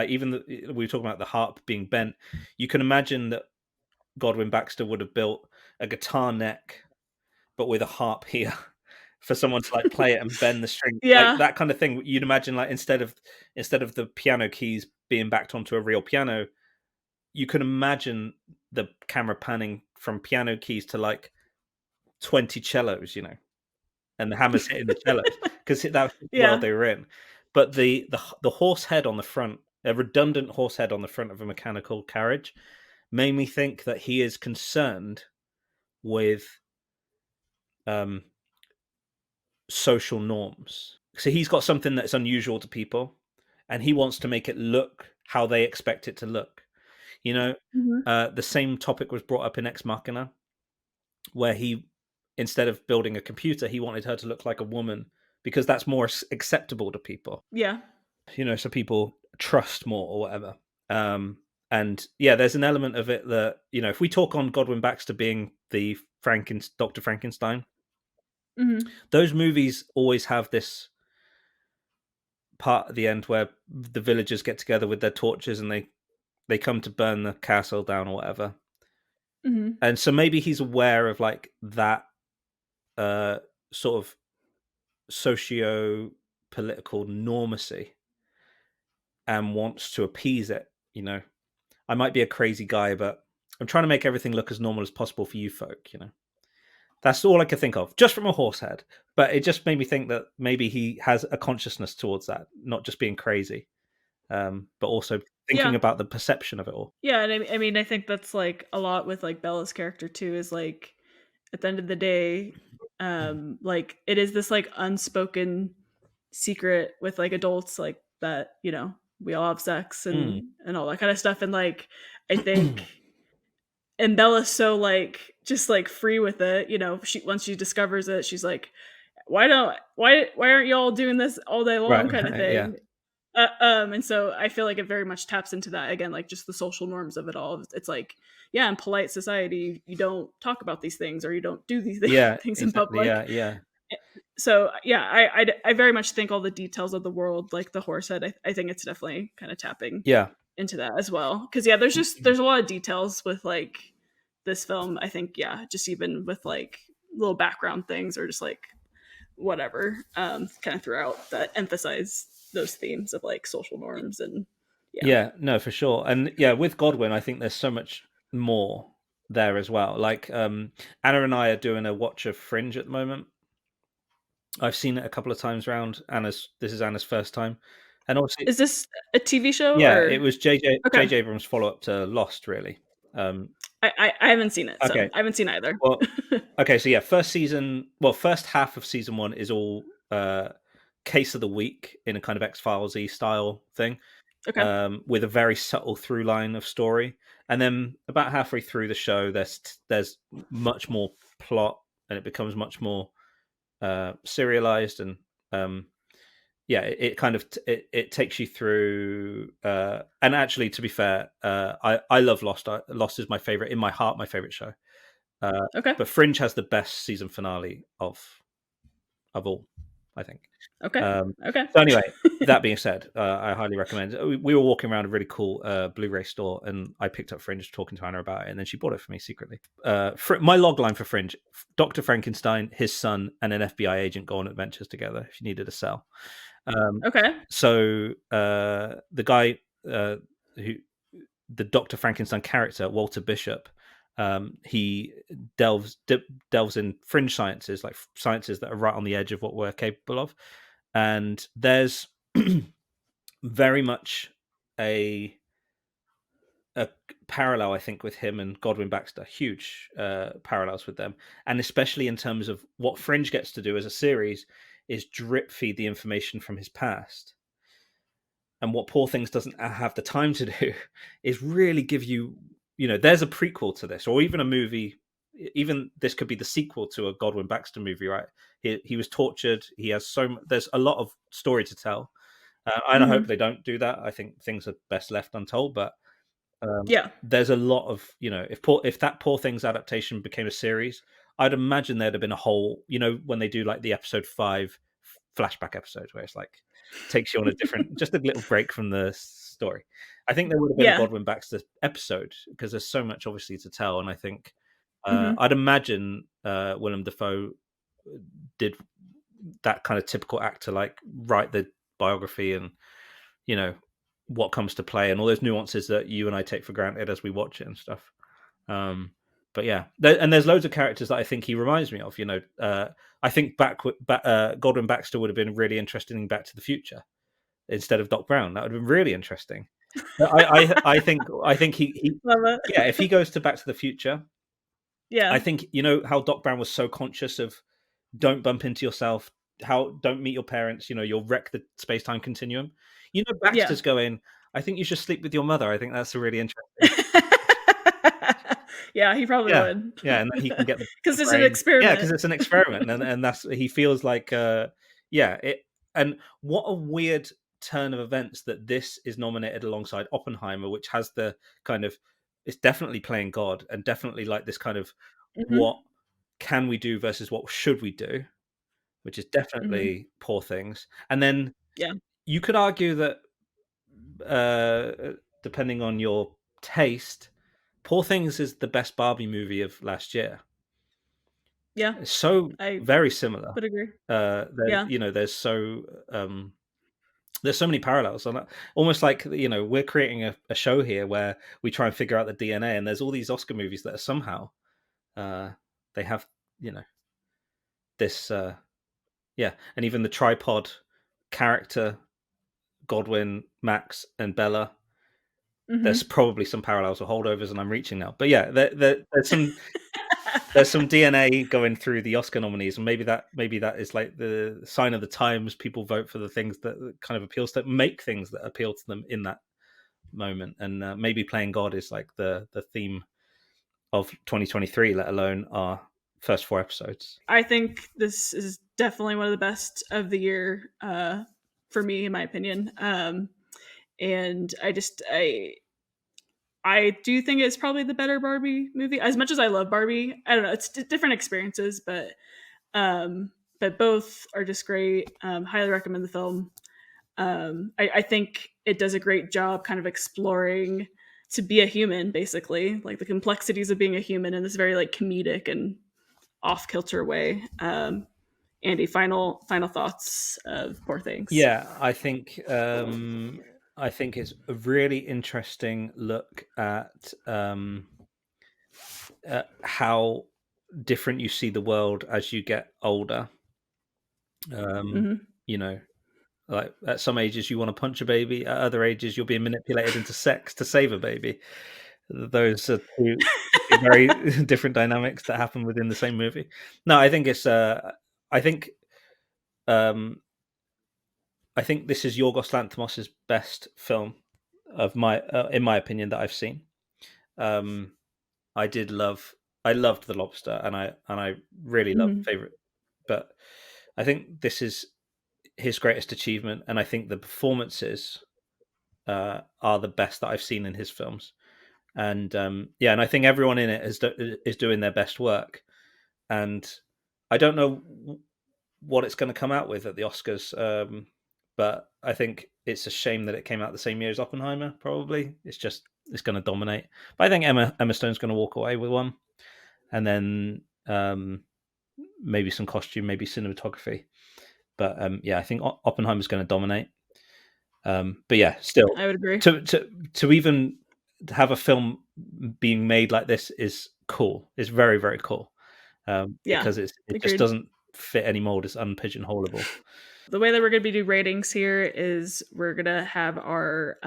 even we were talking about the harp being bent. You can imagine that Godwin Baxter would have built a guitar neck, but with a harp here for someone to like play it and bend the string, like that kind of thing. You'd imagine like instead of the piano keys being backed onto a real piano, you can imagine the camera panning from piano keys to like 20 cellos, you know, and the hammers hitting the cellos because that's the world they were in. But the horse head on the front, a redundant horse head on the front of a mechanical carriage, made me think that he is concerned with social norms. So he's got something that's unusual to people, and he wants to make it look how they expect it to look. You know, the same topic was brought up in Ex Machina, where he, instead of building a computer, he wanted her to look like a woman because that's more acceptable to people. Yeah. You know, so people trust more or whatever. And yeah, there's an element of it that, you know, if we talk on Godwin Baxter being the Dr. Frankenstein, those movies always have this part at the end where the villagers get together with their torches and they come to burn the castle down or whatever. And so maybe he's aware of like that sort of socio-political normacy and wants to appease it. You know, I might be a crazy guy, but I'm trying to make everything look as normal as possible for you folk, you know. That's all I could think of, just from a horse head. But it just made me think that maybe he has a consciousness towards that, not just being crazy, but also thinking about the perception of it all. Yeah, and I mean, I think that's like a lot with like Bella's character too. Is like at the end of the day, like it is this like unspoken secret with like adults, like that, you know, we all have sex and all that kind of stuff, and like I think. And Bella's so like just like free with it, you know. Once she discovers it, she's like, "Why aren't y'all doing this all day long?" kind of thing. Yeah. And so I feel like it very much taps into that again, like just the social norms of it all. It's like, yeah, in polite society, you don't talk about these things or you don't do these things in public. Yeah. So yeah, I very much think all the details of the world, like the horse head, I think it's definitely kind of tapping into that as well. Because yeah, there's a lot of details with like this film. I think just even with like little background things or just like whatever, kind of throughout that emphasize those themes of like social norms and no, for sure. And yeah, with Godwin, I think there's so much more there as well. Like Anna and I are doing a watch of Fringe at the moment. I've seen it a couple of times round. This is Anna's first time, and obviously, Is this a TV show yeah, it or? was JJ Okay, JJ Abrams' follow up to Lost, really. Um, I haven't seen it, so okay, I haven't seen either. well, okay, so yeah, first half of season one is all case of the week in a kind of X-Files-y style thing, Okay, with a very subtle through line of story, and then about halfway through the show, there's much more plot, and it becomes much more serialized, and yeah, it kind of it takes you through. And actually, to be fair, I love Lost. Lost is my favorite, in my heart, my favorite show. Uh, okay, but Fringe has the best season finale of all, I think. okay, Um, okay. so anyway, that being said, I highly recommend. We were walking around a really cool Blu-ray store, and I picked up Fringe, talking to Anna about it, and then she bought it for me secretly. My log line for Fringe: Dr. Frankenstein, his son, and an FBI agent go on adventures together. If you needed a cell. Okay. So the guy who the Dr. Frankenstein character, Walter Bishop, he delves in fringe sciences, like sciences that are right on the edge of what we're capable of, and there's very much a a parallel, I think, with him and Godwin Baxter. Huge parallels with them, and especially in terms of what Fringe gets to do as a series is drip feed the information from his past. And what Poor Things doesn't have the time to do is really give you, there's a prequel to this, or even a movie. Even this could be the sequel to a Godwin Baxter movie, right? He was tortured. He has there's a lot of story to tell, and I hope Hmm. they don't do that. I think things are best left untold. But Yeah. there's a lot of, if that Poor Things adaptation became a series, I'd imagine there'd have been a whole, when they do like the episode 5 flashback episodes where it's like takes you on a different, just a little break from the story. I think there would have been a Yeah. Godwin Baxter episode because there's so much obviously to tell, and I think Hmm. I'd imagine Willem Dafoe did that kind of typical actor, like write the biography and you know what comes to play and all those nuances that you and I take for granted as we watch it and stuff. Um, but yeah, and there's loads of characters that I think he reminds me of. I think Godwin Baxter would have been really interesting in Back to the Future instead of Doc Brown. That would have been really interesting. But I think he Love it. yeah, if he goes to Back to the Future, I Yeah. think how Doc Brown was so conscious of don't bump into yourself, how don't meet your parents, you'll wreck the space time continuum. Yeah. Baxter's going, I think you should sleep with your mother. I think that's a really interesting. Yeah, he probably Yeah, would. yeah, and then he can get the Because it's an brain. Yeah, experiment. because it's an experiment, and that's he feels like, yeah, it. And what a weird turn of events that this is nominated alongside Oppenheimer, which has the kind of, it's definitely playing God and definitely like this kind of Hmm. what can we do versus what should we do, which is Hmm. definitely Poor Things. And then Yeah. you could argue that, depending on your taste, Poor Things is the best Barbie movie of last year. Yeah. It's so I very similar. would agree. There, Yeah. um, there's so many parallels, and almost like we're creating a show here where we try and figure out the DNA, and there's all these Oscar movies that are somehow uh, they have this yeah, and even the tripod character, Godwin, Max, and Bella. There's Hmm. probably some parallels or holdovers, and I'm reaching now. But yeah, there's some DNA going through the Oscar nominees, and maybe that is like the sign of the times. People vote for the things that kind of appeals to make things that appeal to them in that moment, and maybe playing God is like the theme of 2023, let alone our first 4 episodes. I think this is definitely one of the best of the year, for me, in my opinion. And I do think it's probably the better Barbie movie. As much as I love Barbie, I don't know, it's different experiences, but both are just great. Highly recommend the film. I think it does a great job kind of exploring to be a human, basically, like the complexities of being a human in this very like comedic and off kilter way. Andy, final thoughts of Poor Things. Yeah, I think it's a really interesting look at how different you see the world as you get older. Mhm. You know, like at some ages you want to punch a baby, at other ages you're being manipulated into sex to save a baby. Those are two very different dynamics that happen within the same movie. No, I think it's I think um I think this is Yorgos Lanthimos's best film of my in my opinion that I've seen. Um I did love I loved The Lobster and I really love Mhm. favorite, but I think this is his greatest achievement, and I think the performances are the best that I've seen in his films. And yeah, and I think everyone in it is doing their best work. And I don't know what it's going to come out with at the Oscars, but I think it's a shame that it came out the same year as Oppenheimer. Probably it's going to dominate. But I think Emma Stone's going to walk away with one, and then maybe some costume, maybe cinematography. But yeah, I think Oppenheimer's going to dominate. But yeah, still I would agree. to even have a film being made like this is cool. It's very, very cool. Yeah, Because it just agreed. doesn't fit any mold. It's unpigeonholable. The way that we're going to be doing ratings here is we're going to have our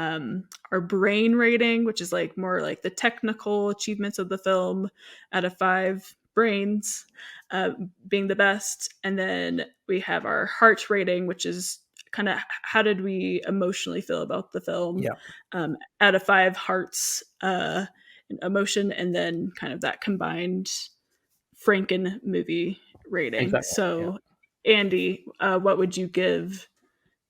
brain rating, which is like more like the technical achievements of the film out of 5 brains, uh, being the best, and then we have our heart rating, which is kind of how did we emotionally feel about the film, Yeah, out of 5 hearts, emotion, and then kind of that combined Franken movie rating. exactly. Yeah, So, Andy, what would you give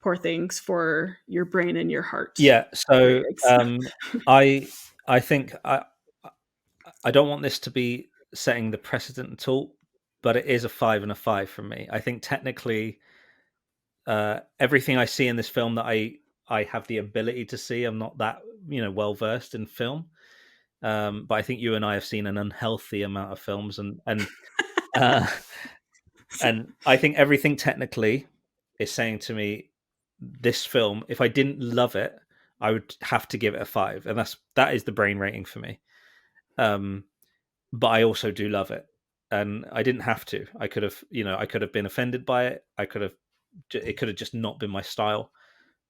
Poor Things for your brain and your heart yeah. So ratings? I I think I don't want this to be setting the precedent at all, but it is a 5 and a 5 from me. I think technically everything I see in this film that I have the ability to see. I'm not that well versed in film, but I think you and I have seen an unhealthy amount of films, uh, and I think everything technically is saying to me this film. If I didn't love it, I would have to give it a 5, and that is the brain rating for me. Um, but I also do love it, and I didn't have to. I could have been offended by it. It could have just not been my style,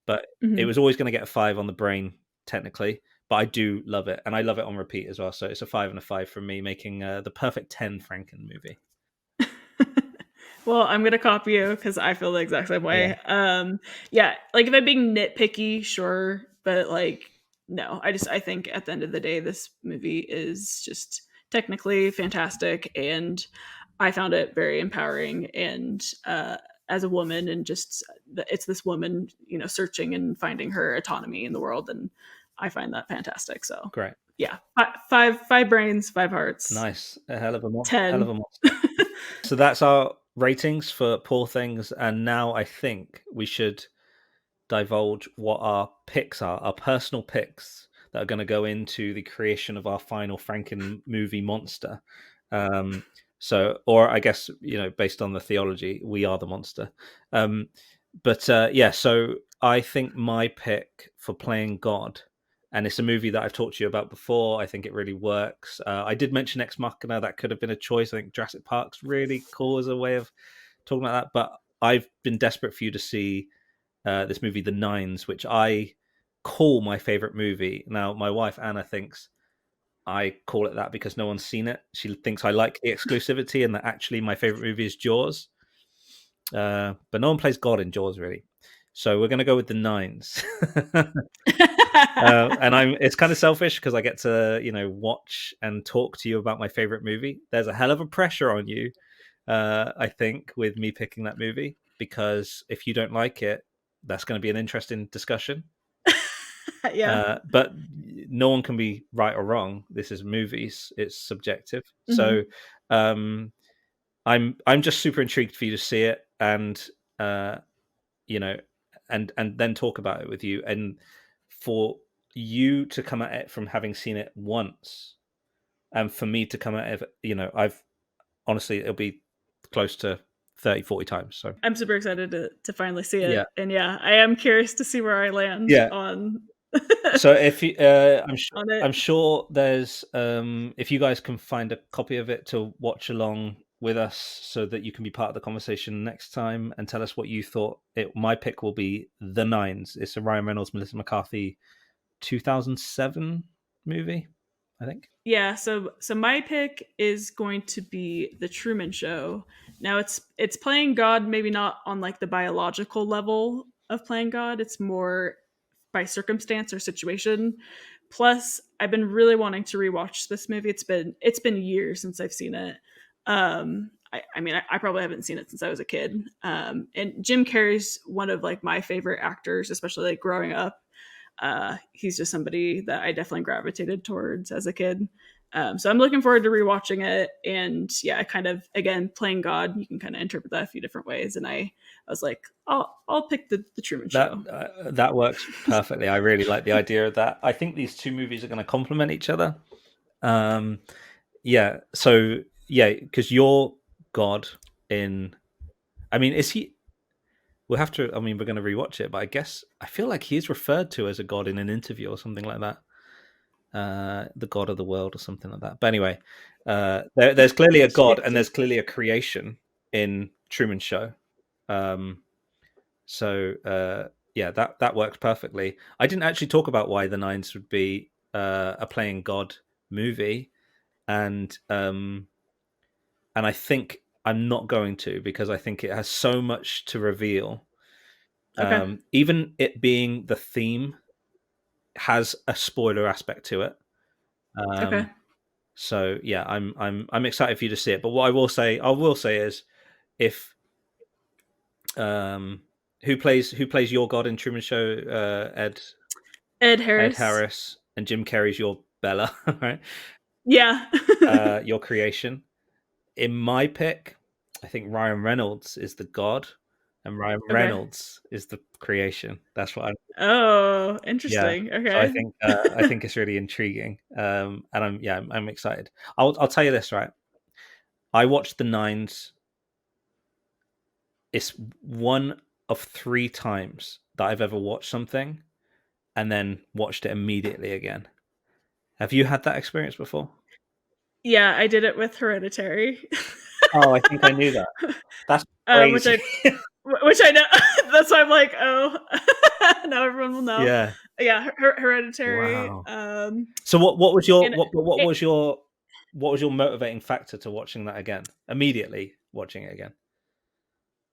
but it Mhm. was always going to get a 5 on the brain technically. But I do love it, and I love it on repeat as well. So it's a 5 and a 5 from me, making the perfect 10 Franken movie. Well, I'm gonna copy you because I feel the exact same Yeah, way. Yeah, like if I'm being nitpicky, sure, but like no, I think at the end of the day, this movie is just technically fantastic, and I found it very empowering. And as a woman, and just it's this woman, searching and finding her autonomy in the world, and I find that fantastic. So great, yeah, five brains, 5 hearts, nice, a hell of a hell of 10. a monster. So that's our ratings for Poor Things, and now I think we should divulge what our picks are, our personal picks that are going to go into the creation of our final Franken movie monster. Um, or I guess based on the theology, we are the monster. Um, but yeah, so I think my pick for playing God, and it's a movie that I've talked to you about before. I think it really works. I did mention Ex Machina; that could have been a choice. I think Jurassic Park's really cool as a way of talking about that. But I've been desperate for you to see this movie, The Nines, which I call my favorite movie. Now, my wife Anna thinks I call it that because no one's seen it. She thinks I like the exclusivity and that actually my favorite movie is Jaws. But no one plays God in Jaws, really. So we're going to go with The Nines. And it's kind of selfish because I get to watch and talk to you about my favorite movie. There's a hell of a pressure on you, I think, with me picking that movie, because if you don't like it, that's going to be an interesting discussion. Yeah. But no one can be right or wrong. This is movies; it's subjective. Mhm. So um, I'm just super intrigued for you to see it, and uh, you know, and then talk about it with you, and for you to come at it from having seen it once, and for me to come at it, I've honestly, it'll be close to 30, 40 times. So I'm super excited to finally see yeah, it, and yeah, I am curious to see where I land yeah. on So if you, on it. I'm sure there's if you guys can find a copy of it to watch along with us so that you can be part of the conversation next time and tell us what you thought. My pick will be The Nines. It's a Ryan Reynolds, Melissa McCarthy 2007 movie, I think. Yeah, so my pick is going to be The Truman Show. Now it's playing God, maybe not on like the biological level of playing God. It's more by circumstance or situation. Plus, I've been really wanting to rewatch this movie. It's been years since I've seen it. I mean, I probably haven't seen it since I was a kid. And Jim Carrey's one of like my favorite actors, especially like growing up. He's just somebody that I definitely gravitated towards as a kid. So I'm looking forward to rewatching it. And yeah, I kind of, again, playing God, you can kind of interpret that a few different ways. And I was like, I'll pick the Truman Show. That works perfectly. I really like the idea of that. I think these two movies are going to complement each other. Yeah. So yeah, because you're God in. I mean, is he? We'll have to. I mean, we're going to rewatch it, but I feel like he's referred to as a god in an interview or something like that. The god of the world or something like that. But anyway, there's clearly a god and there's clearly a creation in Truman Show. So yeah, that works perfectly. I didn't actually talk about why The Nines would be a playing God movie, and I think I'm not going to, because I think it has so much to reveal. Okay. Even it being the theme has a spoiler aspect to it. Okay. So yeah, I'm excited for you to see it. But what I will say is, if who plays your God in Truman Show? Ed Harris. Ed Harris, and Jim Carrey's your Bella, right? Yeah. Your creation. In my pick, I think Ryan Reynolds is the God, and Ryan Reynolds is the creation. That's what I'm. Oh, interesting. Yeah. Okay. So I think it's really intriguing, and I'm excited. I'll tell you this, right? I watched The Nines. It's one of 3 times that I've ever watched something and then watched it immediately again. Have you had that experience before? Yeah, I did it with Hereditary. Oh, I think I knew that. That's crazy. Which I know. That's why I'm like, oh, now everyone will know. Yeah. Yeah, Hereditary. Wow. So what was your what was your motivating factor to watching that again? Immediately watching it again.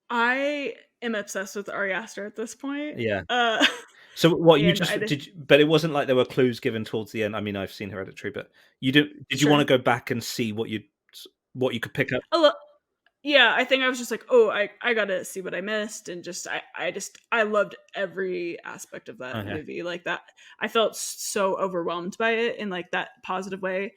I am obsessed with Ari Aster at this point. Yeah. So what you just did? But it wasn't like there were clues given towards the end. I mean, I've seen Hereditary, but did you want to go back and see what you could pick up? Yeah, I think I was just like, oh, I gotta see what I missed, and just I loved every aspect of that movie. Like that, I felt so overwhelmed by it in like that positive way.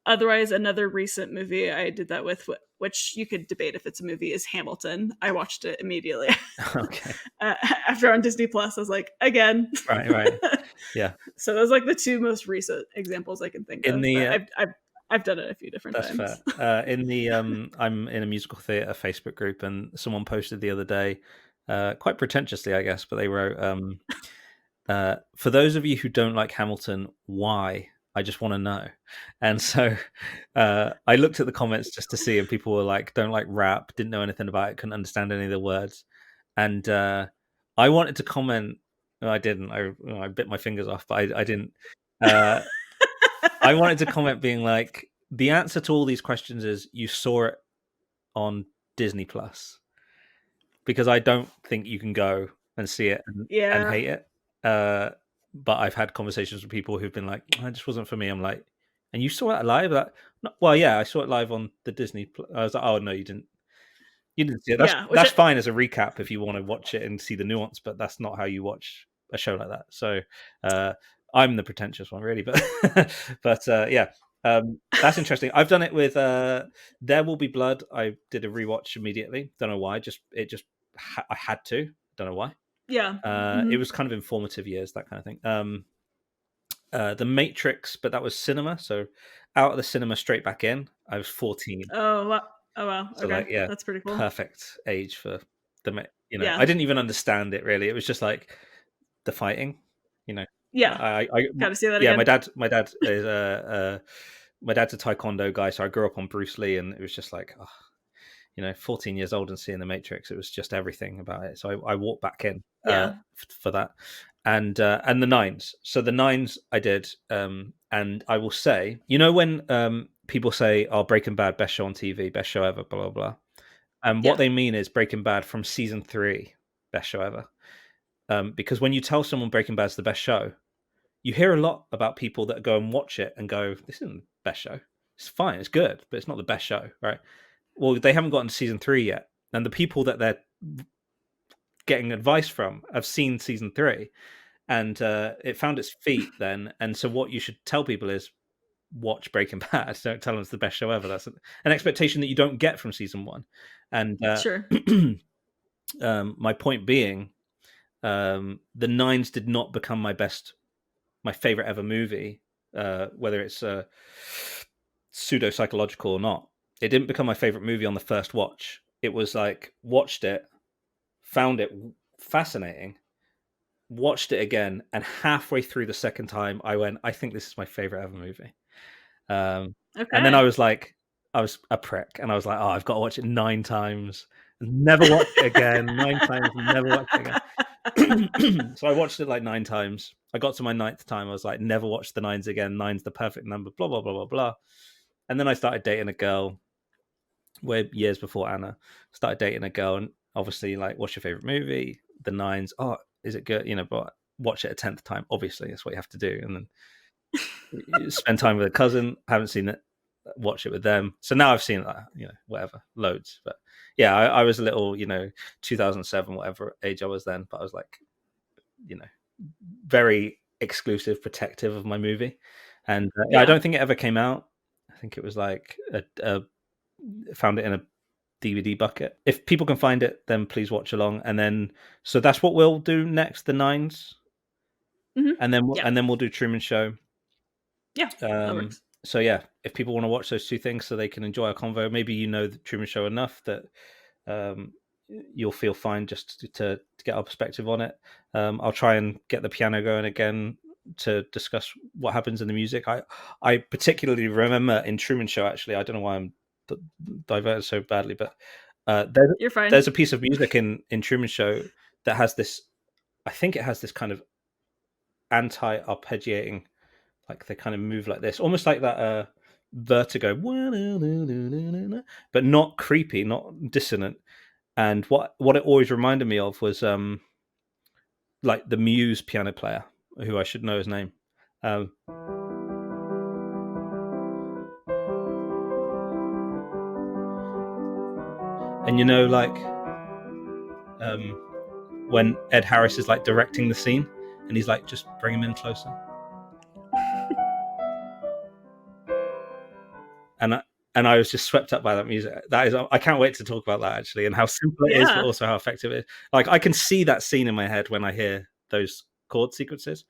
Otherwise, another recent movie I did that with, which you could debate if it's a movie, is Hamilton. I watched it immediately. Okay. After on Disney Plus, I was like, again. Right. Yeah. So those like the 2 most recent examples I can think of. I've done it a few different times. That's fair. I'm in a musical theatre Facebook group, and someone posted the other day, quite pretentiously, I guess, but they wrote, for those of you who don't like Hamilton, why? I just want to know. And so I looked at the comments just to see, and people were like, don't like rap, didn't know anything about it, couldn't understand any of the words. And I wanted to comment. No, I didn't. I bit my fingers off, but I didn't. I wanted to comment being like, the answer to all these questions is you saw it on Disney Plus, because I don't think you can go and see it and hate it. But I've had conversations with people who've been like, it just wasn't for me. I'm like, and you saw it live? Well, yeah, I saw it live on the Disney Plus. I was like, oh no, you didn't see it. That's fine as a recap if you want to watch it and see the nuance, but that's not how you watch a show like that. So I'm the pretentious one, really, but yeah, that's interesting. I've done it with There Will Be Blood. I did a rewatch immediately. Don't know why. I had to. Don't know why. Yeah. It was kind of informative years, that kind of thing. The Matrix, but that was cinema. So out of the cinema, straight back in. I was 14. Oh wow. So okay. That's pretty cool. Perfect age for I didn't even understand it really. It was just like the fighting, Yeah. I gotta see that again. again. My dad is my dad's a taekwondo guy, so I grew up on Bruce Lee, and it was just like, 14 years old and seeing The Matrix, it was just everything about it. So I walked back in Yeah. for that, and the nines. So the nines I did, and I will say, when people say, "Oh, Breaking Bad, best show on TV, best show ever," blah blah blah, and what Yeah. they mean is Breaking Bad from season 3, best show ever. Because when you tell someone Breaking Bad's the best show, you hear a lot about people that go and watch it and go, "This isn't the best show. It's fine, it's good, but it's not the best show," right? Well, they haven't gotten to season 3 yet, and the people that they're getting advice from have seen season 3, and it found its feet then. And so, what you should tell people is watch Breaking Bad. Don't tell them it's the best show ever. That's an expectation that you don't get from season 1. And Sure. my point being, the Nines did not become my favorite ever movie, whether it's pseudo psychological or not. It didn't become my favorite movie on the first watch. It was like, watched it, found it fascinating, watched it again, and halfway through the second time, I went, I think this is my favorite ever movie. And then I was like, I was a prick, and I was like, oh, I've got to watch it 9 times, and never watch it again. 9 times, and never watch it again. So I watched it like 9 times. I got to my 9th time. I was like, never watch the 9s again. 9's the perfect number. Blah blah blah blah blah. And then I started dating a girl. Years before Anna, started dating a girl, and obviously, like, what's your favorite movie? The 9s. Oh, is it good? But watch it a 10th time. Obviously, that's what you have to do. And then spend time with a cousin. Haven't seen it. Watch it with them. So now I've seen it, whatever, loads. But yeah, I was a little, 2007, whatever age I was then. But I was like, very exclusive, protective of my movie. And I don't think it ever came out. I think it was like found it in a DVD bucket. If people can find it, then please watch along. And then, so that's what we'll do next, the 9s. Mhm. And then we'll do Truman Show. Yeah, that works. So yeah, if people want to watch those 2 things so they can enjoy our convo, maybe the Truman Show enough that you'll feel fine just to get our perspective on it. I'll try and get the piano going again to discuss what happens in the music. I particularly remember in Truman Show, actually, I don't know why I'm diverted so badly, but You're fine. there's a piece of music in Truman Show that has this, I think it has this kind of anti-arpeggiating, like they kind of move like this, almost like that Vertigo, but not creepy, not dissonant. And what it always reminded me of was like the Muse piano player, who I should know his name. And like when Ed Harris is like directing the scene, and he's like, just bring him in closer. And I was just swept up by that music. That is, I can't wait to talk about that, actually, and how simple it is, but also how effective it is. Like, I can see that scene in my head when I hear those chord sequences.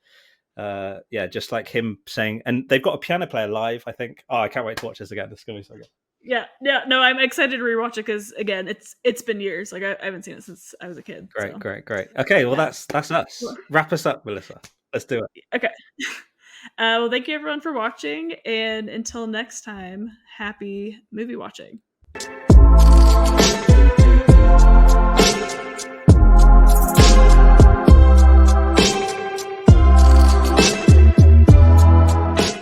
Just like him saying, and they've got a piano player live, I think. Oh, I can't wait to watch this again. This is gonna be so good. Yeah. No, I'm excited to rewatch it because, again, it's been years. Like, I haven't seen it since I was a kid. Great, so. great. Okay, well, that's us. Wrap us up, Melissa. Let's do it. Okay. Well, thank you everyone for watching, and until next time, happy movie watching.